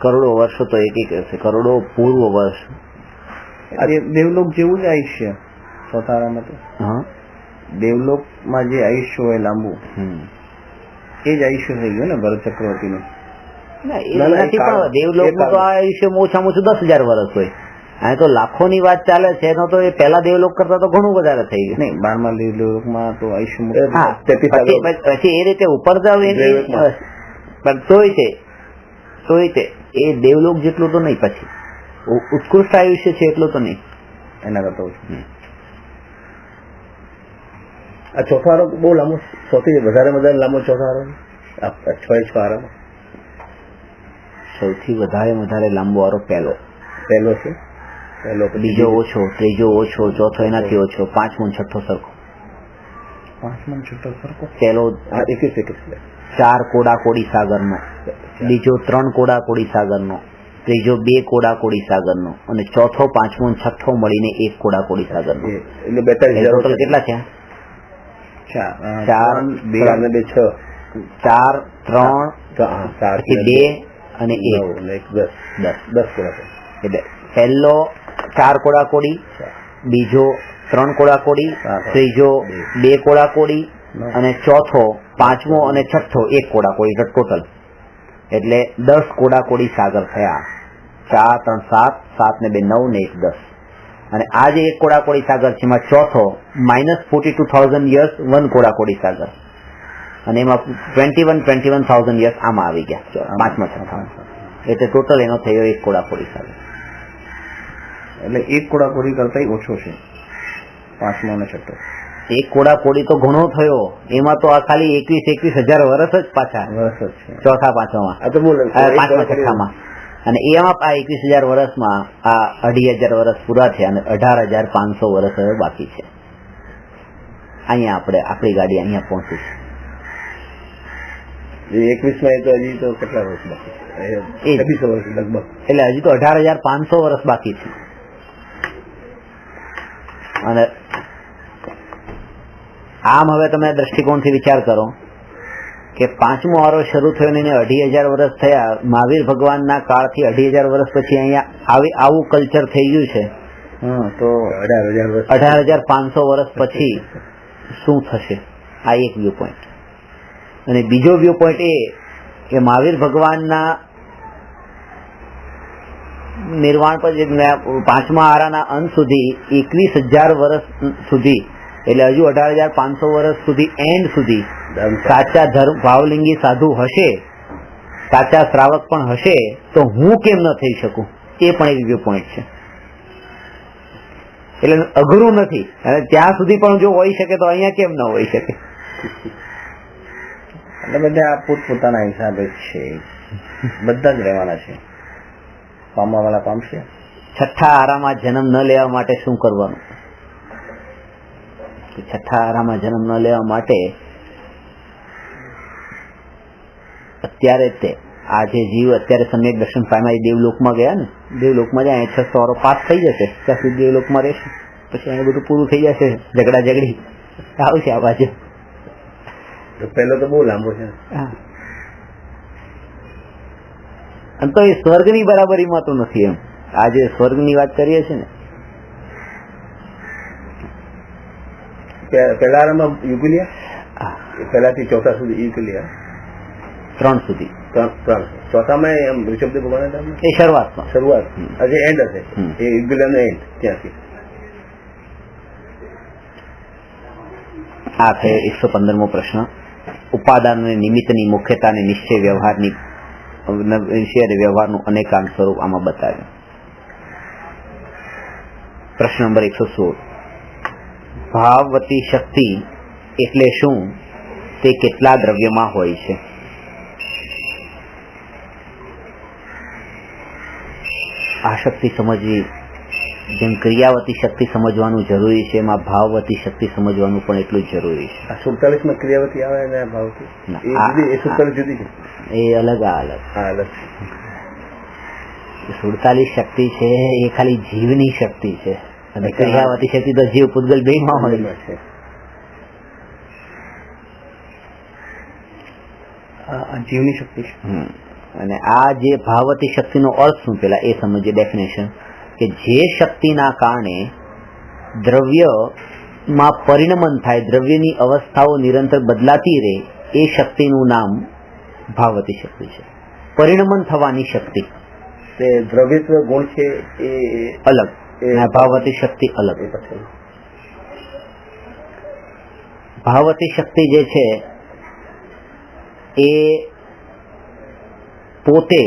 કરોડો વર્ષો તો એક હશે, કરોડો પૂર્વ વર્ષ. દેવલોક જેવું જ આયુષ્ય સોતારામાં તો. દેવલોકમાં જે આયુષ્ય હોય લાંબુ, એ જ આયુષ્ય થઈ ગયું ને ભરત ચક્રવર્તીનું. દેવલોકનું તો આયુષ્ય ઓછામાં ઓછું 10,000 વર્ષ હોય. આ તો લાખોની વાત ચાલે છે, એનો તો એ પહેલા દેવલોક કરતા તો ઘણું વધારે થઈ ગયું. નહીં, 12મા દેવલોકમાં તો આયુષ્ય પછી એ રીતે ઉપર જાવ પણ તોય તે એ દેવલોક જેટલું તો નહીં, પછી ઉત્કૃષ્ટ આયુષ્ય છે એટલું તો નહીં, એના કરતા ઓછું. આ ચોથો આરો બહુ લાંબો, સૌથી વધારે લાંબો ચોથો આરો 6 આરામાં સૌથી વધારે લાંબો આરો પહેલો છે. બીજો ઓછો, ત્રીજો ઓછો, ચોથો એનાથી ઓછો, 5મો અને 6થો સરખો. 5મો અને 6થો સરખો. પહેલો 4 કોડાકોડી સાગરનો, બીજો 3 કોડાકોડી સાગરનો, ત્રીજો 2 કોડાકોડી સાગરનો, અને ચોથો, 5મો અને 6થો મળીને 1 કોડાકોડી સાગરનો. એટલે 42,000 ટોટલ કેટલા થયા? 4, 2, 4, 3, પછી 2 અને 1, 10. એટલે પહેલો 4 કોડાકોડી, બીજો 3 કોડાકોડી, ત્રીજો 2 કોડાકોડી, અને ચોથો, 5મો અને 6થો 1 કોડાકોડી, ટોટલ એટલે 10 કોડાકોડી સાગર થયા. 4, 3, 7, 7 ને 2, 9 ને 1, 10. અને આ જે 1 કોડાકોડી સાગર છે એમાં ચોથો -42,000 યર્સ 1 કોડાકોડી સાગર, અને એમાં 21,000 યર્સ આમાં આવી ગયા 5મા 6થા. એટલે ટોટલ એનો થયો 1 કોડાકોડી સાગર. એટલે 1 કોડાકોડી કરતા ઓછો છે 5મો અને 6થો. 1 કોડાકોડી તો ઘણો થયો, એમાં તો આ ખાલી 21,000 વર્ષ જ પાછા વર્ષ જ છે ચોથા 5મામાં, 5મા 6થામાં. અને એમાં આ 21,000 વર્ષમાં આ 2,500 વર્ષ પૂરા થયા અને 18,500 વર્ષ હવે બાકી છે. અહીંયા આપણી ગાડી અહીંયા પહોંચી છે. 21 તો હજી તો કેટલા વર્ષ બાકી છે? 26 વર્ષ લગભગ. એટલે હજી તો 18,500 વર્ષ બાકી છે. અને આમ હવે તમે દ્રષ્ટિકોણથી વિચાર કરો કે 5મો આરો શરૂ થયો ને 2,500 વર્ષ થયા. મહાવીર ભગવાનના કાળથી 2,500 વર્ષ પછી અહીંયા આવું કલ્ચર થઈ ગયું છે. તો 18,500 વર્ષ પછી શું થશે? આ એક વ્યૂ પોઈન્ટ. અને બીજો વ્યૂ પોઈન્ટ એ કે મહાવીર ભગવાનના નિર્વાણ પછી 5મા આરાના અંત સુધી 21,000 વર્ષ સુધી, એટલે હજુ 18,500 વર્ષ સુધી એન્ડ સુધી સાચા ધર્મ ભાવલિંગી સાધુ હશે, સાચા શ્રાવક પણ હશે, તો હું કેમ ન થઈ શકું? એ પણ એક વ્યૂ પોઈન્ટ છે. એટલે અઘરું નથી. અને ત્યાં સુધી પણ જો હોઈ શકે તો અહીંયા કેમ ન હોઈ શકે? એટલે બધા પોતપોતાના હિસાબે છે, બધા જ રહેવાના છે. પામવા વાળા પામશે. 6ઠ્ઠા આરામાં જન્મ ન લેવા માટે શું કરવાનું? 6ઠ્ઠા આરામાં જન્મ ન લેવા માટે અત્યારે તે આ જે જીવ અત્યારે સમ્યક દર્શન પામ્યા દેવલોકમાં ગયા ને, દેવલોકમાં જાય 600 આરો પાસ થઈ જશે, ત્યાં સુધી દેવલોકમાં રહેશે. પછી અહીં બધું પૂરું થઈ જશે, ઝઘડા ઝઘડી આવશે આ બાજુ. પહેલો તો બહુ લાંબો છે. અને તો એ સ્વર્ગની બરાબરીમાં તો નથી. એમ આજે સ્વર્ગની વાત કરીએ છીએ ને, પહેલા આરામાં યુગલિયા, પહેલાથી ચોથા સુધી યુગલિયા, 3 સુધી. ચોથામાં એમ ઋષભદેવ ભગવાન એ શરૂઆત આજે એન્ડ હશે, એ યુગલિયાનો એન્ડ ત્યાંથી. આ થયો 115મો પ્રશ્ન. ઉપાદાન અને નિમિત્તની મુખ્યતા અને નિશ્ચય વ્યવહારની વ્યવહારનું અનેકાંત સ્વરૂપ આમાં બતાવ્યું. પ્રશ્ન નંબર 116. ભાવવતી શક્તિ એટલે શું? તે કેટલા દ્રવ્યમાં હોય છે? આ શક્તિ સમજવી જેમ ક્રિયાવતી શક્તિ સમજવાનું જરૂરી છે, એમાં ભાવવતી શક્તિ સમજવાનું પણ એટલું જ જરૂરી છે. 47 ક્રિયાવતી આવે ને ભાવથી, એ 47 જુદી છે. એ અલગ. આ અલગ 47 શક્તિ છે એ ખાલી જીવની શક્તિ છે, અને ક્રિયાવતી શક્તિ તો જીવ પૂતગલ બેમાં હોય છે. આ જીવની શક્તિ છે. અને આ જે ભાવવતી શક્તિનો અર્થ શું, પેલા એ સમજીએ ડેફિનેશન. કે જે શક્તિના કારણે દ્રવ્યમાં પરિણમન થાય, દ્રવ્યની અવસ્થાઓ નિરંતર બદલાતી રહે, એ શક્તિનું નામ ભાવવતી શક્તિ છે. પરિણમન થવાની શક્તિ, તે દ્રવ્યત્વ ગુણ છે એ અલગ, ભાવવતી શક્તિ અલગ. ભાવવતી શક્તિ જે છે એ પોતે,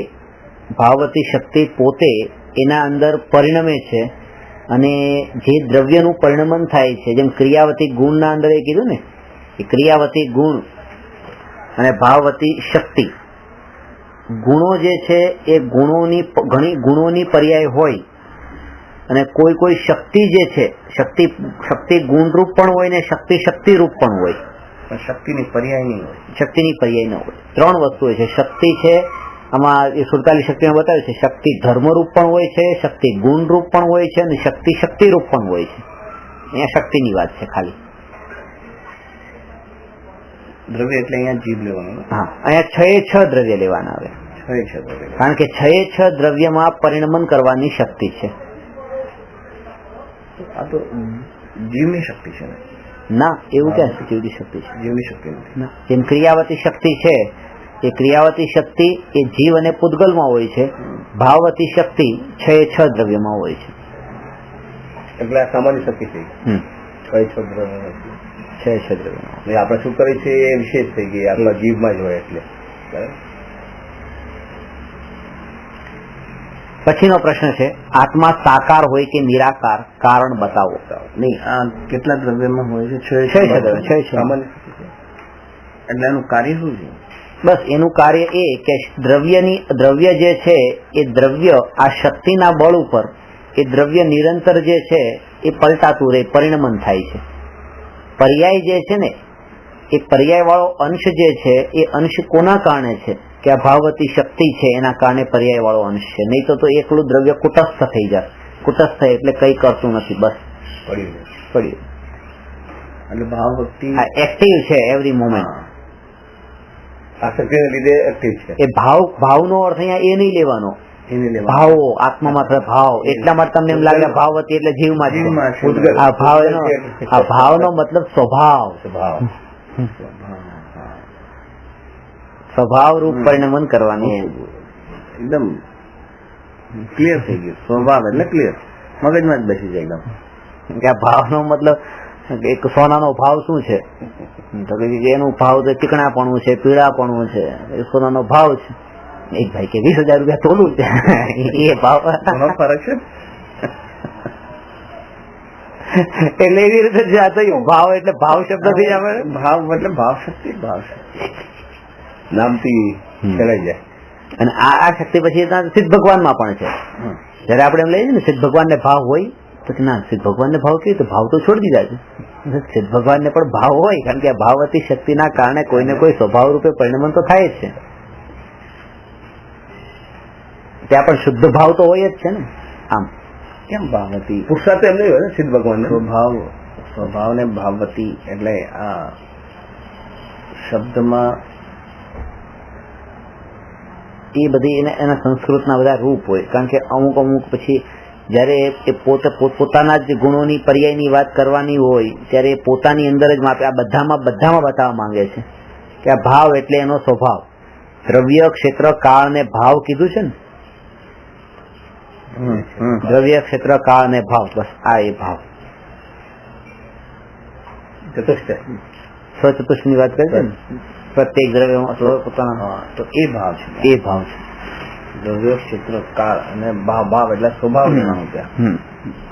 ભાવવતી શક્તિ પોતે એના અંદર પરિણમે છે, અને જે દ્રવ્યનું પરિણમન થાય છે, જેમ ક્રિયાવતી ગુણના અંદર એ કીધું ને, એ ક્રિયાવતી ગુણ અને ભાવવતી શક્તિ, ગુણો જે છે એ ઘણી ગુણોની પર્યાય હોય, અને કોઈ શક્તિ જે છે, શક્તિ ગુણરૂપ પણ હોય ને શક્તિ રૂપ પણ હોય. શક્તિની પર્યાય નહીં હોય. શક્તિની પર્યાય ન હોય. 3 વસ્તુ હોય છે. શક્તિ છે, આમાં એ 47 શક્તિમાં બતાવ્યું છે, શક્તિ ધર્મરૂપ પણ હોય છે, શક્તિ ગુણરૂપ પણ હોય છે, અને શક્તિરૂપ પણ હોય છે. અહીંયા શક્તિની વાત છે ખાલી. દ્રવ્ય એટલે અહીંયા જીવ લેવાનું. હા, અહીંયા 6 દ્રવ્ય લેવાના આવે. 6 દ્રવ્ય, કારણ કે 6 દ્રવ્યમાં પરિણમન કરવાની શક્તિ છે. આ તો જીવની શક્તિ છે ને? ના, એવું ક્યાં જીવની શક્તિ છે? જીવની શક્તિ નથી. ના, જેમ ક્રિયાવતી શક્તિ છે, એ ક્રિયાવતી શક્તિ એ જીવ અને પૂતગલમાં હોય છે. ભાવવતી શક્તિ 6 દ્રવ્યમાં હોય છે. એટલે આ સામાન્ય શક્તિ છે. 6 દ્રવ્ય. આપણે શું કરીએ છીએ એ વિશેષ થઈ ગઈ, આપણા જીવમાં જ હોય. એટલે પછીનો પ્રશ્ન છે, આત્મા સાકાર હોય કે નિરાકાર? કારણ બતાવો. નહીં, આ કેટલા દ્રવ્યમાં હોય છે? 6 સામાન્ય. એટલે એનું કાર્ય શું છે? બસ એનું કાર્ય એ કે દ્રવ્ય જે છે એ દ્રવ્ય આ શક્તિના બળ ઉપર એ દ્રવ્ય નિરંતર જે છે એ પલટાતું રહે, પરિણમન થાય છે. પર્યાય જે છે ને, એ પર્યાય વાળો અંશ જે છે એ અંશ કોના કારણે છે કે આ ભાવવતી શક્તિ છે એના કારણે પર્યાય વાળો અંશ છે. નહીં તો એકલું દ્રવ્ય કુટસ્થ થઈ જાય. કુટસ્થ એટલે કઈ કરતું નથી, બસ પડ્યું. એટલે ભાવવતી એક્ટિવ છે એવરી મોમેન્ટ. આ શક્તિને લીધે એક્ટિવ છે. એ ભાવનો અર્થ અહીંયા એ નહીં લેવાનો. ભાવો આત્મામાં ભાવ, એટલા માટે તમને એમ લાગે ભાવવતી એટલે જીવમાં છે. આ ભાવનો મતલબ સ્વભાવ. સ્વભાવ રૂપ પરિણમન કરવાની. એકદમ ક્લિયર થઈ ગયું. સ્વભાવ એટલે ક્લિયર, મગજમાં જ બેસી જાય એકદમ. કે આ ભાવનો મતલબ એક સોનાનો ભાવ શું છે? તો એનું ભાવ તો ચીકણાપણું છે, પીળાપણું છે, એ સોનાનો ભાવ છે. એક ભાઈ કે 20,000 રૂપિયા તોલું છે, એ ભાવ ફરક છે. એટલે એવી રીતે થયું. ભાવ એટલે ભાવ શબ્દ થી આવે. ભાવ એટલે ભાવ શક્તિ. ભાવ શક્તિ નામથી ચલાઈ જાય. અને આ શક્તિ પછી સિદ્ધ ભગવાનમાં પણ છે. જયારે આપણે એમ લઈએ છીએ ને સિદ્ધ ભગવાનને ભાવ હોય, તો ના, સિદ્ધ ભગવાનને ભાવ કેવી તો ભાવ તો છોડી દીધા છે. સિદ્ધ ભગવાનને પણ ભાવ હોય, કારણ કે આ ભાવવતી શક્તિના કારણે કોઈને કોઈ સ્વભાવ રૂપે પરિણમન તો થાય જ છે. ત્યાં પણ શુદ્ધ ભાવ તો હોય જ છે ને. આમ કેમ ભાવવતી? પુરુષાર્થ એમ નહીં હોય ને સિદ્ધ ભગવાન. સ્વભાવ ને ભાવવતી એટલે આ શબ્દમાં એ બધી એના સંસ્કૃતના બધા રૂપ હોય. કારણ કે અમુક પછી જયારે એ પોતાના જ ગુણોની પર્યાયની વાત કરવાની હોય ત્યારે પોતાની અંદર જ માપે. આ બધામાં બતાવવા માંગે છે કે આ ભાવ એટલે એનો સ્વભાવ. દ્રવ્ય, ક્ષેત્ર, કાળ ને ભાવ કીધું છે ને. દ્રવ્ય, ક્ષેત્ર, કાળ ને ભાવ, બસ આ એ ભાવ. સ્વચતુષ્ટ ની વાત કરી છે ને, પ્રત્યેક દ્રવ્યમાં પોતાના, તો એ ભાવ છે. એ ભાવ છે. દ્રવ્ય, ક્ષેત્ર, કાળ અને ભાવ એટલે સ્વભાવ લેવાનું ત્યાં.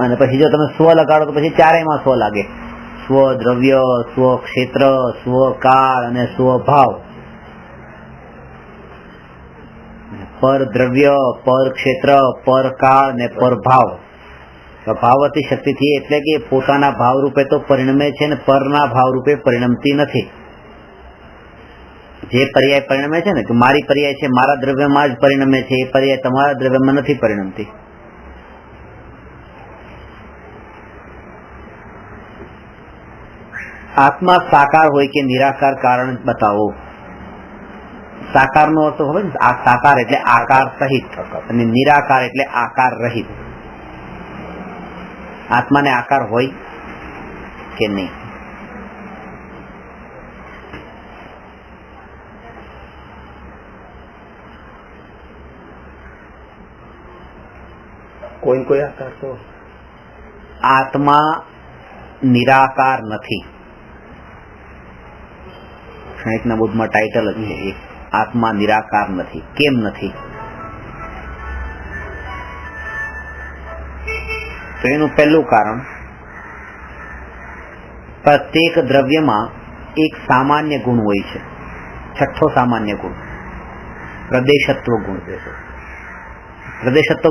અને પછી જો તમે સ્વ લગાડો તો પછી ચારેયમાં સ્વ લાગે. સ્વ દ્રવ્ય, સ્વ ક્ષેત્ર, સ્વ કાળ અને સ્વ ભાવ. પર દ્રવ્ય, પર ક્ષેત્ર, પર કાળ ને પર ભાવ. ભાવવતી શક્તિથી એટલે કે પોતાના ભાવ રૂપે તો પરિણમે છે ને પરના ભાવ રૂપે પરિણમતી નથી. જે પર્યાય પરિણમે છે ને કે મારી પર્યાય છે મારા દ્રવ્યમાં જ પરિણમે છે, એ પર્યાય તમારા દ્રવ્યમાં નથી પરિણમતી. આત્મા સાકાર હોય કે નિરાકાર કારણ બતાવો. સાકાર નો અર્થ હોય આ સાકાર એટલે આકાર સહિત અને નિરાકાર એટલે આકાર રહિત. આત્માને આકાર હોય કે નહીં? કોઈ આકાર તો આત્મા નિરાકાર નથી. ક્ષણિકના બોધમાં ટાઇટલ જ છે, આત્મા નિરાકાર નથી. કેમ નથી? તો એનું પહેલું કારણ, પ્રત્યેક દ્રવ્યમાં એક સામાન્ય ગુણ હોય છે. છઠ્ઠો સામાન્ય ગુણ પ્રદેશત્વ ગુણ. પ્રદેશત્વ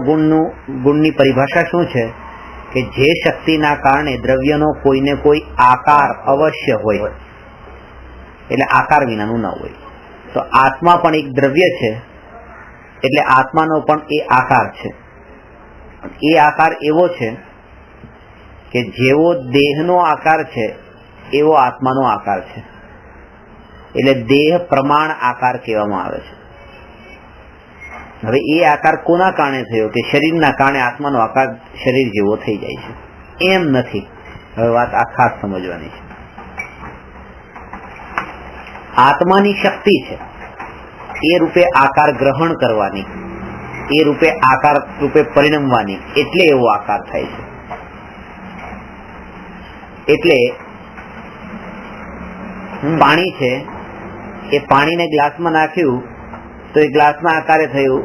ગુણની પરિભાષા શું છે કે જે શક્તિના કારણે દ્રવ્યનો કોઈને કોઈ આકાર અવશ્ય હોય, એટલે આકાર વિનાનું ન હોય. તો આત્મા પણ એક દ્રવ્ય છે, એટલે આત્માનો પણ એ આકાર છે. એ આકાર એવો છે કે જેવો દેહનો આકાર છે એવો આત્માનો આકાર છે. એટલે દેહ પ્રમાણ આકાર કહેવામાં આવે છે. હવે એ આકાર કોના કારણે થયો કે શરીરના કારણે આત્માનો આકાર શરીર જેવો થઈ જાય છે? એમ નથી. હવે વાત આ ખાસ સમજવાની છે. આત્માની શક્તિ છે એ રૂપે આકાર ગ્રહણ કરવાની, એ રૂપે આકાર રૂપે પરિણમવાની, એટલે એવો આકાર થાય છે. એટલે પાણી છે એ પાણીને ગ્લાસમાં નાખ્યું તો એ ગ્લાસના આકારે થયું,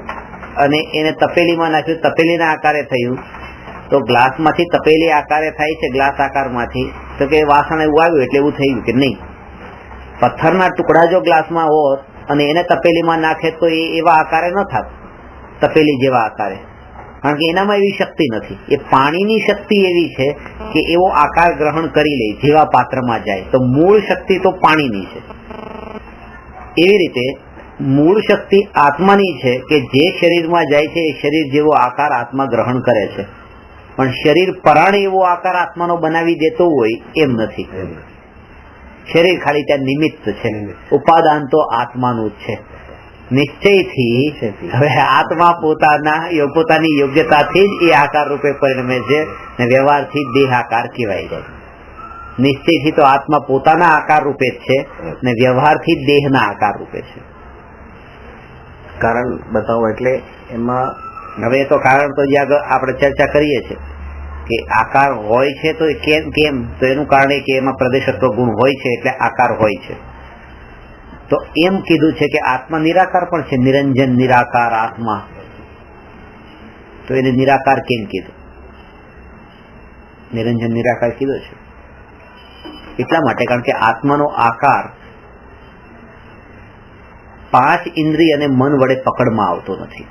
અને એને તપેલીમાં નાખ્યું તપેલીના આકારે થયું. તો ગ્લાસમાંથી તપેલી આકારે થાય છે, ગ્લાસ આકારમાંથી. તો કે વાસણ એવું આવ્યું એટલે એવું થયું કે નહીં? પથ્થરના ટુકડા જો ગ્લાસમાં હોત અને એને તપેલીમાં નાખે તો એ એવા આકારે ન થાત, તપેલી જેવા આકારે. કારણ કે એનામાં એવી શક્તિ નથી. એ પાણીની શક્તિ એવી છે કે એવો આકાર ગ્રહણ કરી લે જેવા પાત્રમાં જાય. તો મૂળ શક્તિ તો પાણીની છે. એવી રીતે મૂળ શક્તિ આત્માની છે કે જે શરીરમાં જાય છે એ શરીર જેવો આકાર આત્મા ગ્રહણ કરે છે. પણ શરીર પરાણે એવો આકાર આત્માનો બનાવી દેતો હોય એમ નથી. શરીર ખાલી ત્યાં નિમિત્ત છે. ઉપાદાન તો આત્માનું જ છે. નિશ્ચયથી હવે આત્મા પોતાની યોગ્યતાથી જ એ આકાર રૂપે પરિણમે છે ને વ્યવહારથી દેહ આકાર કહેવાય જાય. નિશ્ચયથી તો આત્મા પોતાના આકાર રૂપે જ છે ને વ્યવહારથી દેહના આકાર રૂપે છે. કારણ બતાવો એટલે એમાં હવે તો કારણ તો જ્યાં આપણે ચર્ચા કરીએ છીએ કે આકાર હોય છે તો કેમ તો એનું કારણ કે એમાં પ્રદેશત્વ ગુણ હોય છે એટલે આકાર હોય છે. તો એમ કીધું છે કે આત્મા નિરાકાર પણ છે. નિરંજન નિરાકાર આત્મા, તો એને નિરાકાર કેમ કીધું? નિરંજન નિરાકાર કીધો છે એટલા માટે કારણ કે આત્માનો આકાર 5 ઇન્દ્રિય અને મન વડે પકડમાં આવતો નથી.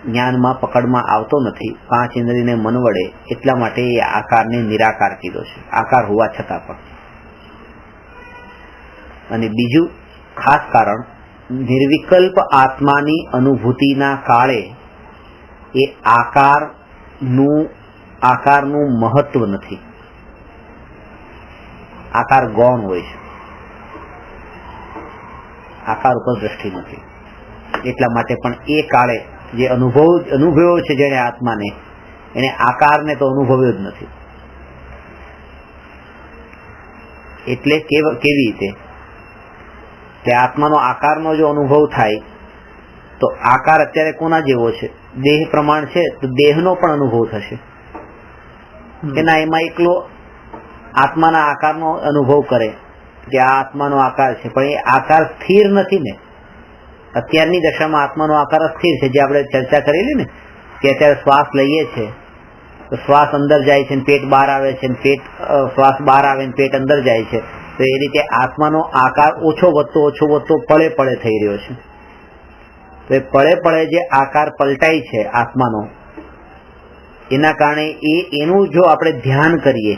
જ્ઞાનમાં પકડમાં આવતો નથી 5 ઇન્દ્રિય ને મન વડે. એટલા માટે એ આકારને નિરાકાર કીધો છે, આકાર હોવા છતાં પણ. અને બીજું ખાસ કારણ, નિર્વિકલ્પ આત્માની અનુભૂતિના કાળે એ આકારનું મહત્વ નથી. આકાર ગૌણ હોય છે, આકાર ઉપર દ્રષ્ટિ નથી. એટલા માટે પણ એ કાળે જે અનુભવ્યો છે જેને આત્માને, એને આકારને તો અનુભવ્યો જ નથી. એટલે કેવી રીતે કે આત્માનો આકારનો જો અનુભવ થાય તો આકાર અત્યારે કોના જેવો છે? દેહ પ્રમાણ છે તો દેહનો પણ અનુભવ થશે. એના એમાં એકલો આત્માના આકારનો અનુભવ કરે કે આ આત્માનો આકાર છે, પણ એ આકાર સ્થિર નથી ને. અત્યારની દશામાં આત્માનો આકાર અસ્થિર છે, જે આપણે ચર્ચા કરેલી ને કે અત્યારે શ્વાસ લઈએ છે તો શ્વાસ અંદર જાય છે, પેટ બહાર આવે છે, શ્વાસ બહાર આવે ને પેટ અંદર જાય છે. તો એ રીતે આત્માનો આકાર ઓછો વધતો પળે થઈ રહ્યો છે. તો એ પળે જે આકાર પલટાય છે આત્માનો, એના કારણે એનું જો આપણે ધ્યાન કરીએ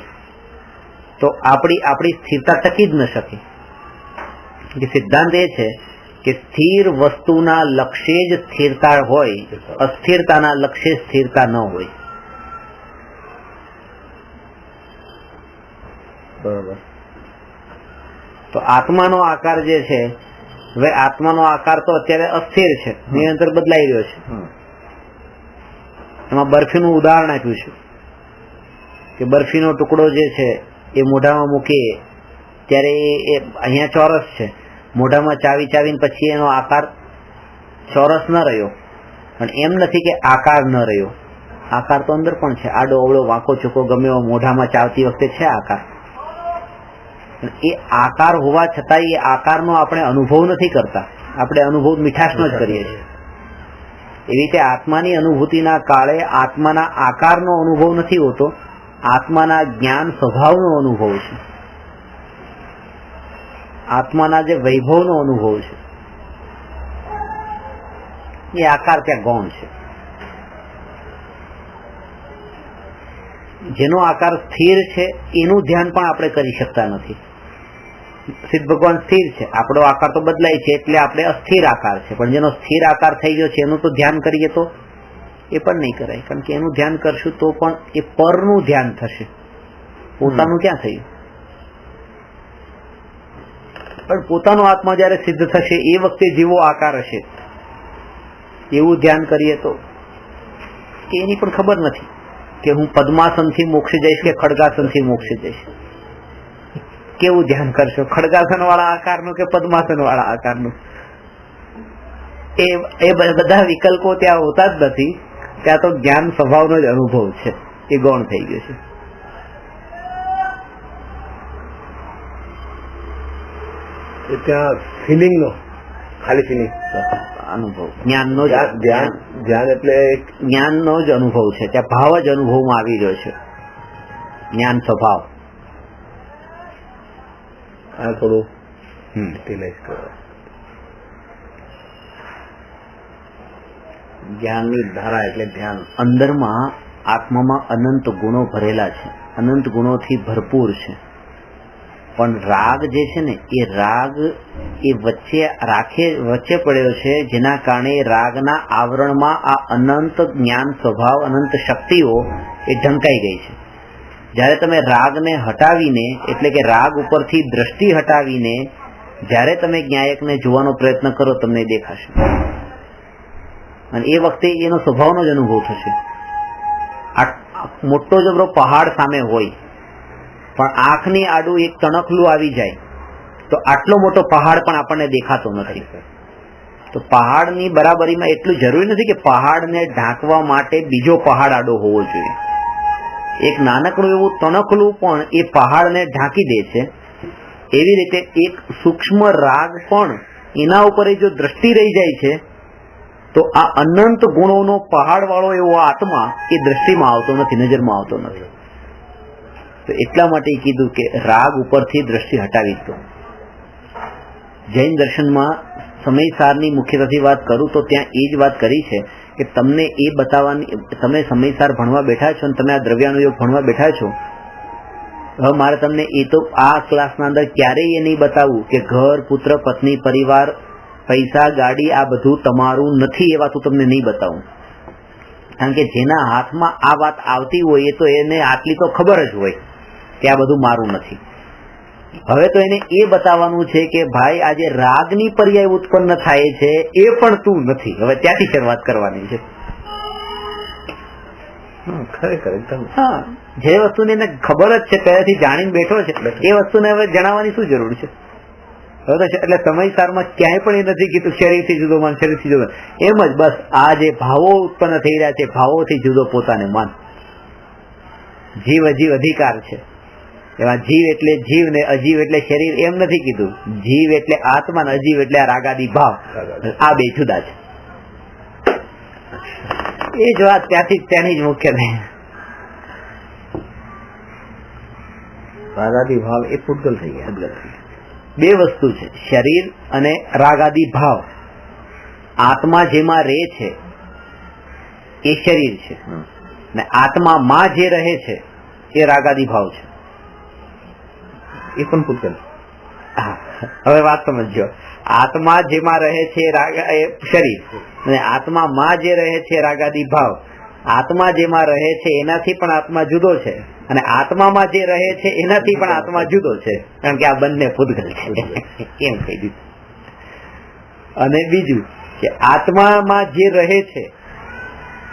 તો આપણી સ્થિરતા ટકી જ ન શકે. સિદ્ધાંત એ છે કે સ્થિર વસ્તુના લક્ષ્ય જ સ્થિરતા હોય, અસ્થિરતાના લક્ષ્ય સ્થિરતા ન હોય. બરોબર. તો આત્માનો આકાર જે છે, હવે આત્માનો આકાર તો અત્યારે અસ્થિર છે, નિરંતર બદલાઈ રહ્યો છે. એમાં બરફીનું ઉદાહરણ આપ્યું છે કે બરફીનો ટુકડો જે છે એ મોઢામાં મૂકીએ ત્યારે એ અહીંયા ચોરસ છે, મોઢામાં ચાવીને પછી એનો આકાર ચોરસ ન રહ્યો. પણ એમ નથી કે આકાર ન રહ્યો, આકાર તો અંદર પણ છે. આડો અવળો વાંકો ચૂકો ગમે એવો મોઢામાં ચાવતી વખતે છે આકાર. એ આકાર હોવા છતાં એ આકારનો આપણે અનુભવ નથી કરતા, આપણે અનુભવ મીઠાશનો જ કરીએ છીએ. એવી રીતે આત્માની અનુભૂતિના કાળે આત્માના આકારનો અનુભવ નથી હોતો, આત્માના જ્ઞાન સ્વભાવનો અનુભવ છે, આત્માના જે વૈભવનો અનુભવ છે. એ આકાર ત્યાં ગૌણ છે. જેનો આકાર સ્થિર છે એનું ધ્યાન પણ આપણે કરી શકતા નથી. સિદ્ધ ભગવાન સ્થિર છે, આપણો આકાર તો બદલાય છે એટલે આપણે અસ્થિર આકાર છે. પણ જેનો સ્થિર આકાર થઈ ગયો છે એનું તો ધ્યાન કરીએ તો એ પણ નહીં કરાય, કારણ કે એનું ધ્યાન કરશું તો પણ એ પરનું ધ્યાન થશે, પોતાનું ક્યાં થયું. પણ પોતાનો આત્મા જયારે સિદ્ધ થશે એ વખતે જેવો આકાર હશે એવું ધ્યાન કરીએ તો એની પણ ખબર નથી કે હું પદ્માસનથી મોક્ષે જઈશ કે ખડગાસનથી મોક્ષે જઈશ. કેવું ધ્યાન કરશો, ખડગાસન વાળા આકારનું કે પદ્માસન વાળા આકારનું? એ બધા વિકલ્પો ત્યાં હોતા જ નથી. ત્યાં તો જ્ઞાન સ્વભાવનો જ અનુભવ છે, એ ગૌણ થઈ ગયો છે. ત્યાં ફિલિંગ નો ખાલી ફિલિંગ અનુભવ, જ્ઞાનનો જ ધ્યાન એટલે જ્ઞાનનો જ અનુભવ છે. ત્યાં ભાવ જ અનુભવમાં આવી રહ્યો છે, જ્ઞાન સ્વભાવ. આ થોડું યુટિલાઇઝ કરો. જ્ઞાનની ધારા એટલે ધ્યાન. અંદરમાં આત્મામાં અનંત ગુણો ભરેલા છે, અનંત ગુણોથી ભરપૂર છે, પણ રાગ જે છે ને એ રાગ એ વચ્ચે પડ્યો છે, જેના કારણે રાગના આવરણમાં આ અનંત જ્ઞાન સ્વભાવ, અનંત શક્તિઓ એ ઢંકાઈ ગઈ છે. જ્યારે તમે રાગને હટાવીને, એટલે કે રાગ ઉપરથી દ્રષ્ટિ હટાવીને જ્યારે તમે જ્ઞાયકને જોવાનો પ્રયત્ન કરો, તમને દેખાશે, અને એ વખતે એનો સ્વભાવનો જ અનુભવ થશે. મોટો જબરો પહાડ સામે હોય, પણ આંખની આડું એક તણખલું આવી જાય તો આટલો મોટો પહાડ પણ આપણને દેખાતો નથી. તો પહાડની બરાબરીમાં એટલું જરૂરી નથી કે પહાડને ઢાંકવા માટે બીજો પહાડ આડો હોવો જોઈએ. એક નાનકડું એવું તણખલું પણ એ પહાડને ઢાંકી દે છે. એવી રીતે એક સૂક્ષ્મ રાગ પણ એના ઉપર જો દ્રષ્ટિ રહી જાય છે તો આ અનંત ગુણોનો પહાડ વાળો એવો આત્મા એ દ્રષ્ટિમાં આવતો નથી, નજરમાં આવતો નથી. તો એટલા માટે કીધું કે રાગ ઉપરથી દ્રષ્ટિ હટાવી દો. જૈન દર્શનમાં સમયસારની મુખ્યતાથી વાત કરું તો ત્યાં એ જ વાત કરી છે કે તમને એ બતાવવાની, તમે સમયસાર ભણવા બેઠા છો અને તમે આ દ્રવ્યાનુયોગ ભણવા બેઠા છો. હવે મારે તમને એ તો આ ક્લાસના અંદર ક્યારેય એ નહીં બતાવવું કે ઘર, પુત્ર, પત્ની, પરિવાર, પૈસા, ગાડી આ બધું તમારું નથી, એ વાત હું તમને નહીં બતાવું. કારણ કે જેના હાથમાં આ વાત આવતી હોય એ તો એને આટલી તો ખબર જ હોય કે આ બધું મારું નથી. હવે તો એને એ બતાવવાનું છે કે ભાઈ આજે રાગની પર્યાય ઉત્પન્ન થાય છે એ પણ તું નથી. હવે ત્યાંથી શરૂઆત કરવાની છે. ખરેખર એકદમ. હા, જે વસ્તુને એને ખબર જ છે, પહેલાથી જાણીને બેઠો છે, એ વસ્તુને હવે જણાવવાની શું જરૂર છે? હવે તો એટલે સમયસારમાં ક્યાંય પણ એ નથી કીધું શરીરથી જુદો માન, શરીરથી જુદો. એમ જ બસ આ જે ભાવો ઉત્પન્ન થઈ રહ્યા છે, ભાવોથી જુદો પોતાને માન. જીવ અજીવ અધિકાર છે, એમાં જીવ એટલે જીવ ને અજીવ એટલે શરીર એમ નથી કીધું. જીવ એટલે આત્મા ને અજીવ એટલે રાગાદી ભાવ, આ બે જુદા છે. એ જ વાત ત્યાંની જ મુખ્ય છે. રાગાદી ભાવ એ પૂતગલ થઈ ગયા. બે વસ્તુ છે, શરીર અને રાગાદી ભાવ. આત્મા જેમાં રહે છે એ શરીર છે, ને આત્મામાં જે રહે છે એ રાગાદી ભાવ છે, એ પણ પૂતગલ. હવે વાત સમજો. આત્મા જેમાં રહે છે એ શરીર, અને આત્મામાં જે રહે છે રાગાદી ભાવ. આત્મા જેમાં રહે છે એનાથી પણ આત્મા જુદો છે, અને આત્મામાં જે રહે છે એનાથી પણ આત્મા જુદો છે, કારણ કે આ બંને પૂતગલ છે. એમ કહી દીધું. અને બીજું કે આત્મામાં જે રહે છે,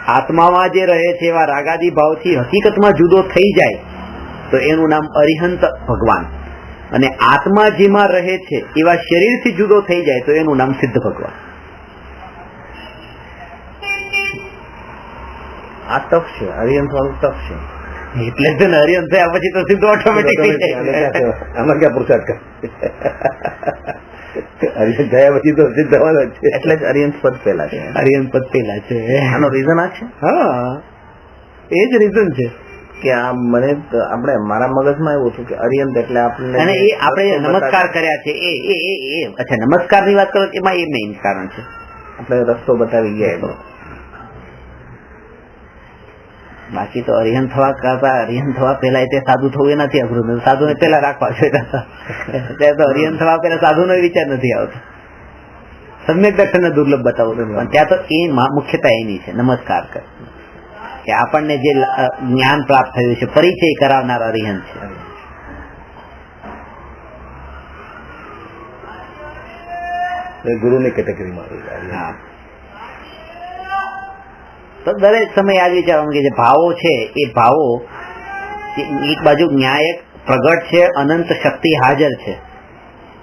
આત્મામાં જે રહે છે એવા રાગાદી ભાવથી હકીકતમાં જુદો થઈ જાય તો એનું નામ અરિહંત ભગવાન. અને આત્મા જેમાં રહે છે એવા શરીરથી જુદો થઈ જાય તો એનું નામ સિદ્ધ ભગવાન. આ તપ છે, અરિહંત વાળું તપ છે. એટલે જ અરિહંત થયા પછી તો સિદ્ધ ઓટોમેટિક થઈ જાય. આમાં ક્યાં પુરુષાર્થ કરે? અરિહંત થયા પછી તો સિદ્ધ થવાનો જ છે. એટલે જ અરિહંત પદ પહેલા છે. અરિહંત પદ પહેલા છે. આનો રીઝન આ છે. હા, એ જ રીઝન છે કે આ મને આપણે મારા મગજમાં એવું હતું કે અરિહંત એટલે આપણને, અને એ આપણે નમસ્કાર કર્યા છે એ અચ્છા, નમસ્કાર ની વાત કરો એમાં એ મેઇન કારણ છે. આપણે રસ્તો બતાવી ગયા. બાકી તો અરિહંત થવા કરતા અરિહંત થવા પેલા તે સાધુ થવું એ નથી અઘરું. સાધુ ને પેલા રાખવા જોઈએ. ત્યારે તો અરિહંત થવા પેલા સાધુ નો વિચાર નથી આવતો. સમ્યક દર્શન ને દુર્લભ બતાવો, પણ ત્યાં તો એ મુખ્યતા એની છે, નમસ્કાર કર, કે આપણને જે જ્ઞાન પ્રાપ્ત થયું છે, પરિચય કરાવનાર અરિહંત છે. ગુરુની કેટેગરીમાં. હા, તો દરેક સમય આ વિચારવાનું કે જે ભાવો છે એ ભાવો એક બાજુ ન્યાયક પ્રગટ છે, અનંત શક્તિ હાજર છે,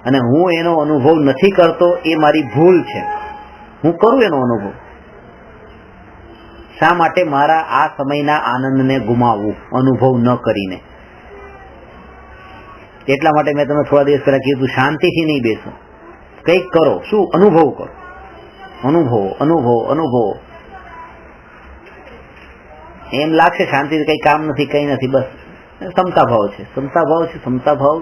અને હું એનો અનુભવ નથી કરતો એ મારી ભૂલ છે. હું કરું એનો અનુભવ. શા માટે મારા આ સમયના આનંદને ગુમાવવું અનુભવ ન કરીને? એટલા માટે મેં તમે થોડા દિવસ પહેલા કીધું શાંતિથી નહીં બેસો, કંઈક કરો. શું? અનુભવ કરો. અનુભવો, અનુભવો, અનુભવો. એમ લાગશે શાંતિથી કઈ કામ નથી, કઈ નથી, બસ સમતા ભાવ છે, સમતા ભાવ છે, સમતા ભાવ.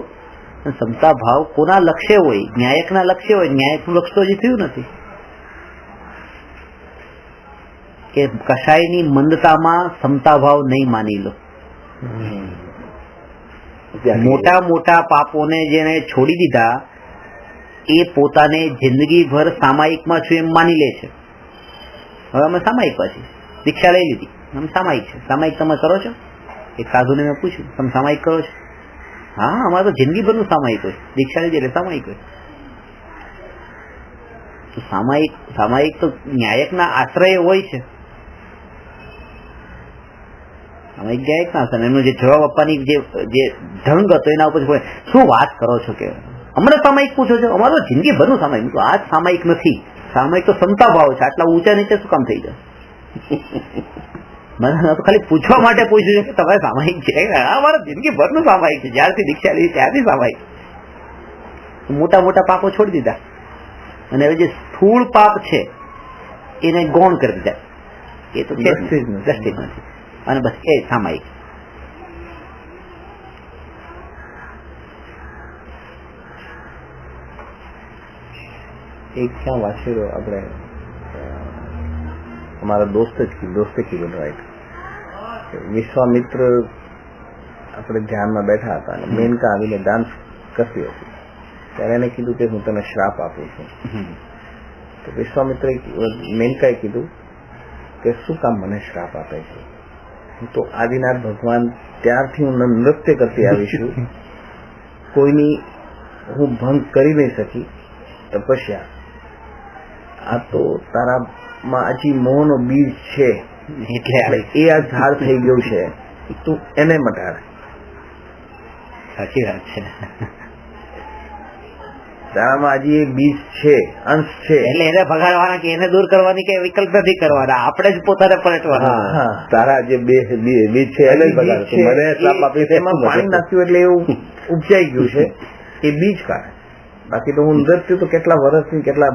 સમતા ભાવ કોના લક્ષ્ય હોય? ન્યાયકના લક્ષ્ય હોય. ન્યાયકનું લક્ષ્ય તો હજી થયું નથી. કે કશાયની મંદતામાં સમતા ભાવ નહીં માની લો. મોટા મોટા પાપોને જેને છોડી દીધા એ પોતાને જિંદગીભર સામાયિકમાં છું એમ માની લે છે. હવે અમે સામાયિક પછી દીક્ષા લઈ લીધી, અમે સામાયિક છે. સામાયિક તમે કરો છો? એક સાધુને મેં પૂછ્યું, તમે સામાયિક કરો છો? હા, અમારે તો જિંદગીભરનું સામાયિક હોય. દીક્ષા લીધી એટલે સામાયિક હોય. તો સામાયિક તો ન્યાયકના આશ્રય હોય છે. સામાયિક ન્યાયકના આશ્રય, એમનો જે જવાબ આપવાની જે ઢંગ હતો એના ઉપર શું વાત કરો છો કે હમણાં સામાયિક પૂછો છો? અમારું જિંદગીભરનું સામાયિક. આ સામાયિક નથી. સામાયિક તો સમતા ભાવ છે. આટલા ઊંચા નીચે શું કામ થઈ જાય? મને તો ખાલી પૂછવા માટે પૂછ્યું છે કે તમારે સામાયિક છે? અમારા જિંદગીભરનું સામાયિક છે. જ્યારથી દીક્ષા લીધી ત્યારથી સામાયિક. મોટા મોટા પાપો છોડી દીધા અને હવે જે સ્થૂળ પાપ છે એને ગૌણ કરી દીધા. એ તો દ્રષ્ટિ નથી અને બસ એ સામાયિક. एक क्या वांचे अपने हमारा दोस्त કીધું રાઈટ, વિશ્વામિત્ર આપણે ધ્યાનમાં બેઠા હતા અને મેનકા આવીને ડાન્સ કરતી હતી ત્યારે એને કીધું કે હું તને શ્રાપ આપું છું. તો વિશ્વામિત્રે મેનકાએ કીધું કે શું કામ મને શ્રાપ આપે છે? હું તો આદિનાથ ભગવાન ત્યારથી હું નૃત્ય કરતી આવી છું, કોઈની હું ભંગ કરી નહીં શકી તપસ્યા. આ તો તારામાં હજી મોહનો બીજ છે એટલે એ આ ઝાડ થઈ ગયું છે, તું એને મટાડ. સાચી વાત છે. તારામાં હજી એ બીજ છે, અંશ છે, એટલે એને ભગાડવાના કે એને દૂર કરવાની કે વિકલ્પ નથી કરવાના, આપણે જ પોતાને પલટવાના. તારા જે બીજ છે એને ભગાડ. મને શ્રાપ આપી એમાં પાણી નાખ્યું એટલે એવું ઉપજાઈ ગયું છે, એ બીજ કાઢે. બાકી તો હું નૃત્ય તો કેટલા વર્ષથી કેટલા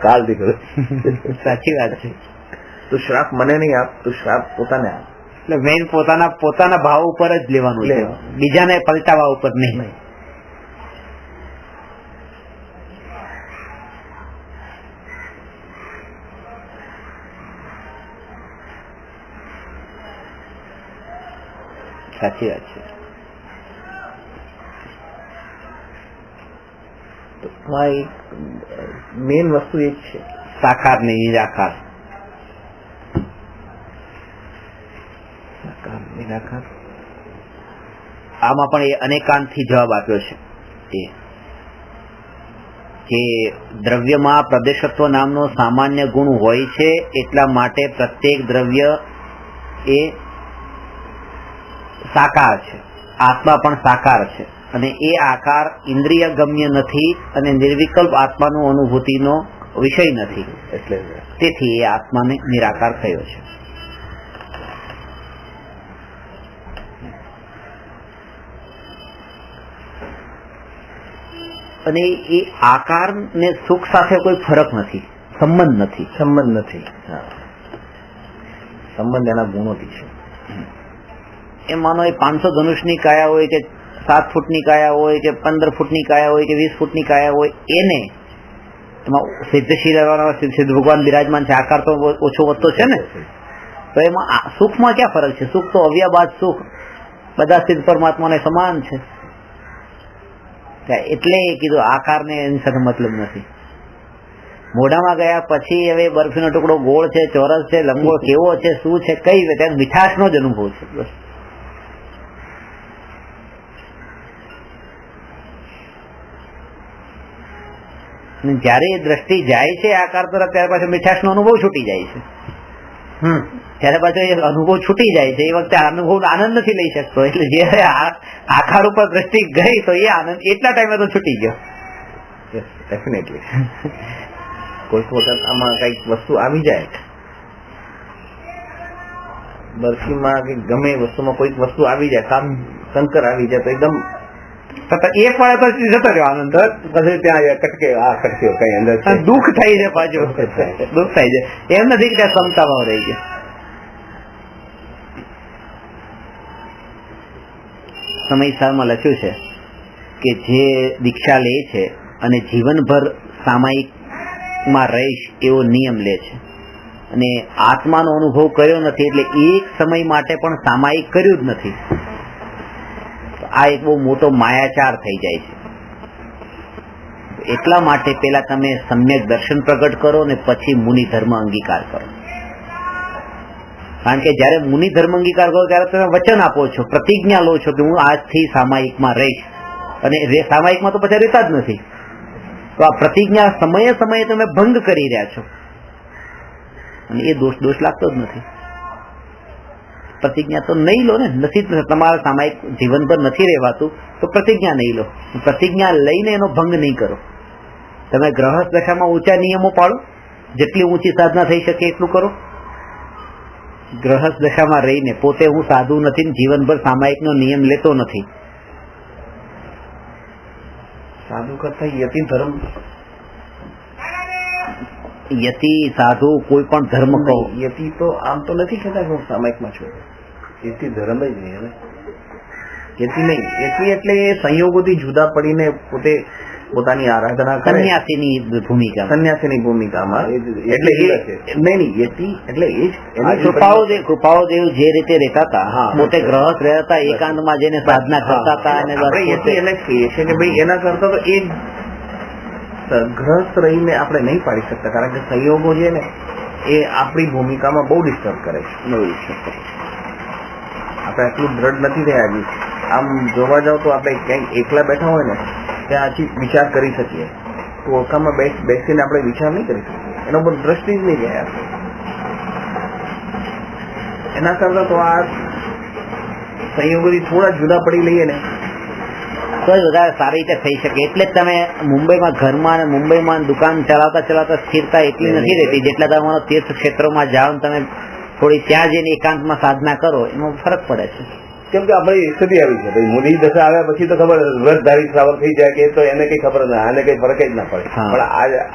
કાળથી કરું. સાચી વાત છે. તું શ્રાપ મને નહીં આપ, તું શ્રાપ પોતાને આપ. એટલે મેઇન પોતાના ભાવ ઉપર જ લેવાનું છે, બીજાને પલટાવા ઉપર નહીં. સાચી વાત છે. મેન વસ્તુ એ જ છે, સાકાર ને નિરાકાર. નિરાકાર આમાં પણ એ અનેકાંતથી જવાબ આપ્યો છે કે દ્રવ્યમાં પ્રદેશત્વ નામનો સામાન્ય ગુણ હોય છે, એટલા માટે પ્રત્યેક દ્રવ્ય એ સાકાર છે. આત્મા પણ સાકાર છે અને એ આકાર ઇન્દ્રિય ગમ્ય નથી અને નિર્વિકલ્પ આત્માનો અનુભૂતિનો વિષય નથી, એટલે તેથી એ આત્માને નિરાકાર થયો છે. અને એ આકાર ને સુખ સાથે કોઈ ફરક નથી, સંબંધ નથી. સંબંધ એના ગુણોથી છે. એ માનો એ 500 ધનુષની કાયા હોય કે 7 ફૂટની કાયા હોય કે 15 ફૂટની કાયા હોય કે 20 ફૂટની કાયા હોય, એને એમાં સિદ્ધ ભગવાન બિરાજમાન છે, આકાર તો ઓછો વધતો છે ને, તો એમાં સુખમાં ક્યાં ફરક છે? સુખ તો અવ્યાબાદ સુખ, બધા સિદ્ધ પરમાત્માને સમાન છે. એટલે કીધું આકારને એની સાથે મતલબ નથી. મોઢામાં ગયા પછી હવે બરફીનો ટુકડો ગોળ છે, ચોરસ છે, લંગોળ કેવો છે, શું છે, કઈ ત્યાં મીઠાશનો જ અનુભવ છે બસ. જયારે એ દ્રષ્ટિ જાય છે આકાર તરફ, ત્યાર પાછો મીઠાશનો અનુભવ છૂટી જાય છે. ત્યારે પાછો એ અનુભવ છૂટી જાય છે, એ વખતે અનુભવ આનંદ નથી લઈ શકતો. એટલે જયારે આકાર ઉપર દ્રષ્ટિ ગઈ તો એ આનંદ એટલા ટાઈમે તો છૂટી ગયો. ડેફિનેટલી કોઈક વખત આમાં કઈક વસ્તુ આવી જાય, બરફીમાં કે ગમે વસ્તુમાં કોઈક વસ્તુ આવી જાય, કંકર આવી જાય તો એકદમ એક વાર તો જતો રહ્યો આનંદ, પછી ત્યાં કટકે કઈ અંદર દુઃખ થઈ જાય, પાછું દુઃખ થઈ જાય. એમ નથી કે ત્યાં ક્ષમતામાં રહી ગયા. સમયસારમાં લખ્યું છે કે જે દીક્ષા લે છે અને જીવનભર સામાયિકમાં રહીશ એવો નિયમ લે છે અને આત્માનો અનુભવ કર્યો નથી એટલે એક સમય માટે પણ સામાયિક કર્યું જ નથી. આ એક બહુ મોટો માયાચાર થઈ જાય છે. એટલા માટે પેલા તમે સમ્યક દર્શન પ્રગટ કરો ને પછી મુનિ ધર્મ અંગીકાર કરો. કારણ કે જયારે મુનિ ધર્મ અંગીકાર કરો ત્યારે તમે વચન આપો છો, પ્રતિજ્ઞા લો છો કે હું આજથી સામાયિકમાં રહીશ, અને સામાયિકમાં તો પછી રહેતા જ નથી. તો આ પ્રતિજ્ઞા સમયે સમયે તમે ભંગ કરી રહ્યા છો, અને એ દોષ લાગતો જ નથી. પ્રતિજ્ઞા તો નહીં લો ને, નથી તમારા સામાયિક જીવનભર નથી રહેવાતું તો પ્રતિજ્ઞા નહીં લો. પ્રતિજ્ઞા લઈને એનો ભંગ નહીં કરો. તમે ગ્રહસ્થ દશામાં ઊંચા નિયમો પાડો, જેટલી ઊંચી સાધના થઈ શકે એટલું કરો. ગ્રહસ્થ દશામાં રહીને પોતે હું સાધુ નથી, જીવનભર સામાયિકનો નિયમ લેતો નથી. સાધુ કરતા યતિ ધર્મ, યતિ સાધુ કોઈ પણ ધર્મ કહો, યતિ તો આમ તો નથી કહેતા કે હું સામાયિકમાં છું. યતિ ધર્મ જ નહીં. યતિ નહીં, યતિ એટલે સંયોગોથી જુદા પડીને પોતે પોતાની આરાધના કરે, સંન્યાસીની ભૂમિકામાં. એટલે નહીં યતિ એટલે એ કૃપાળુદેવ જે રીતે રહેતા હતા, પોતે ગ્રહસ્થ રહેતા હતા, એકાંતમાં જઈને સાધના કરતા હતા, અને યતિ એટલે કહીએ છીએ કે ભાઈ એના કરતા તો એ ગ્રહસ્થ રહીને આપણે નહીં પાડી શકતા, કારણ કે સંયોગો છે ને એ આપણી ભૂમિકામાં બહુ ડિસ્ટર્બ કરે છે. આપણે આટલું દ્રઢ નથી થયા હજી. આમ જોવા જાવ તો આપણે ક્યાંક એકલા બેઠા હોય ને ત્યાં હજી વિચાર કરી શકીએ, તો ઓકામાં બેસીને આપણે વિચાર નહીં કરી શકીએ, એનો પર દ્રષ્ટિ જ નહીં જાય. એના કરતા તો આ સંયોગોથી થોડા જુદા પડી લઈએ ને તો વધારે સારી રીતે થઈ શકે. એટલે જ તમે મુંબઈમાં ઘરમાં અને મુંબઈમાં દુકાન ચલાવતા સ્થિરતા એટલી નથી રહેતી, જેટલા તમારો તીર્થ ક્ષેત્રોમાં જાઓ તમે થોડી ત્યાં જઈને એકાંતમાં સાધના કરો, એમાં ફરક પડે છે. કેમ કે આપણી સ્થિતિ આવી છે ભાઈ, મુનિ દશા આવ્યા પછી તો ખબર વ્રતધારી શ્રાવક થઈ જાય કે તો એને કઈ ખબર ના, આને કઈ ફરક જ ના પડે. પણ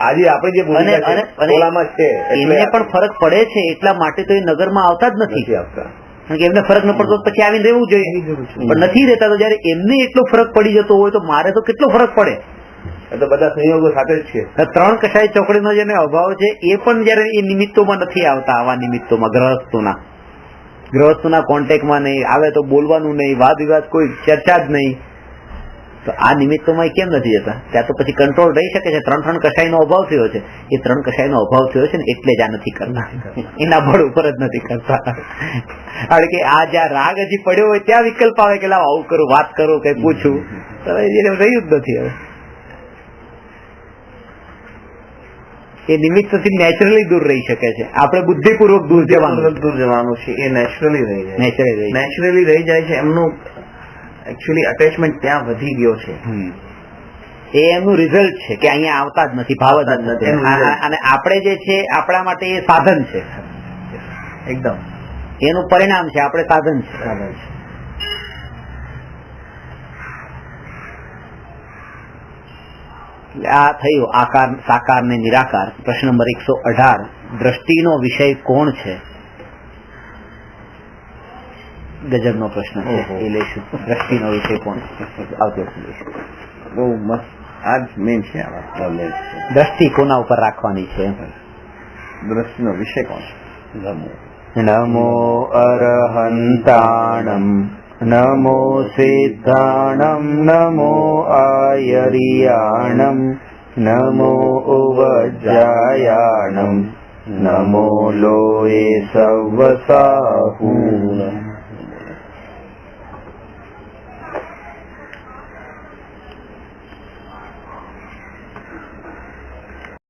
આજે આપણે જે ભૂમિકામાં છે એને પણ ફરક પડે છે, એટલા માટે તો એ નગરમાં આવતા જ નથી આવતા. કારણ કે એમને ફરક ન પડતો પછી આવીને રહેવું જોઈએ, પણ નથી રહેતા. તો જયારે એમને એટલો ફરક પડી જતો હોય તો મારે તો કેટલો ફરક પડે. તો બધા સંયોગો સાથે જ છે. 3 કસાઈ ચોકડીનો જેને અભાવ છે એ પણ જયારે એ નિમિત્તોમાં નથી આવતા, આવા નિમિત્તોમાં ગ્રહસ્થોના કોન્ટેક્ટમાં નહીં આવે તો બોલવાનું નહીં, વાદ વિવાદ કોઈ ચર્ચા જ નહીં, તો આ નિમિત્તોમાં કેમ નથી જતા? ત્યાં તો પછી કંટ્રોલ રહી શકે છે. 3 કસાઈનો અભાવ થયો છે, એ 3 કસાઈનો અભાવ થયો છે ને એટલે જ આ નથી કરતા, એના બળ ઉપર જ નથી કરતા. કારણ કે આ જ્યાં રાગ હજી પડ્યો હોય ત્યાં વિકલ્પ આવે કે લાવ આવું કરું, વાત કરું, કઈ પૂછું, તો એને રહ્યું જ નથી. હવે એ નિમિત્તથી નેચરલી દૂર રહી શકે છે. આપણે બુદ્ધિપૂર્વક દૂર જવાનું છે, એ નેચરલી રહી જાય છે. એમનું એકચ્યુઅલી અટેચમેન્ટ ત્યાં વધી ગયો છે. એ એમનું રિઝલ્ટ છે કે અહીંયા આવતા જ નથી, ભાવ જ નથી. અને આપણે જે છે આપણા માટે એ સાધન છે, એકદમ એનું પરિણામ છે, આપણે સાધન છે. આ થયું આકાર, સાકાર ને નિરાકાર. પ્રશ્ન નંબર 118, દ્રષ્ટિનો વિષય કોણ છે? ગજબનો પ્રશ્ન છે, એ લઈશું. દ્રષ્ટિનો વિષય કોણ છે? આવતો બહુ મસ્ત. આ જ મેન છે. દ્રષ્ટિ કોના ઉપર રાખવાની છે? દ્રષ્ટિનો વિષય કોણ છે? નમો અરહંતાણમ, નમો સિદ્ધાણમ, નમો આયરિયાણમ, નમો ઉવજ્જાયાણમ, નમો લોએ સવસાહૂ.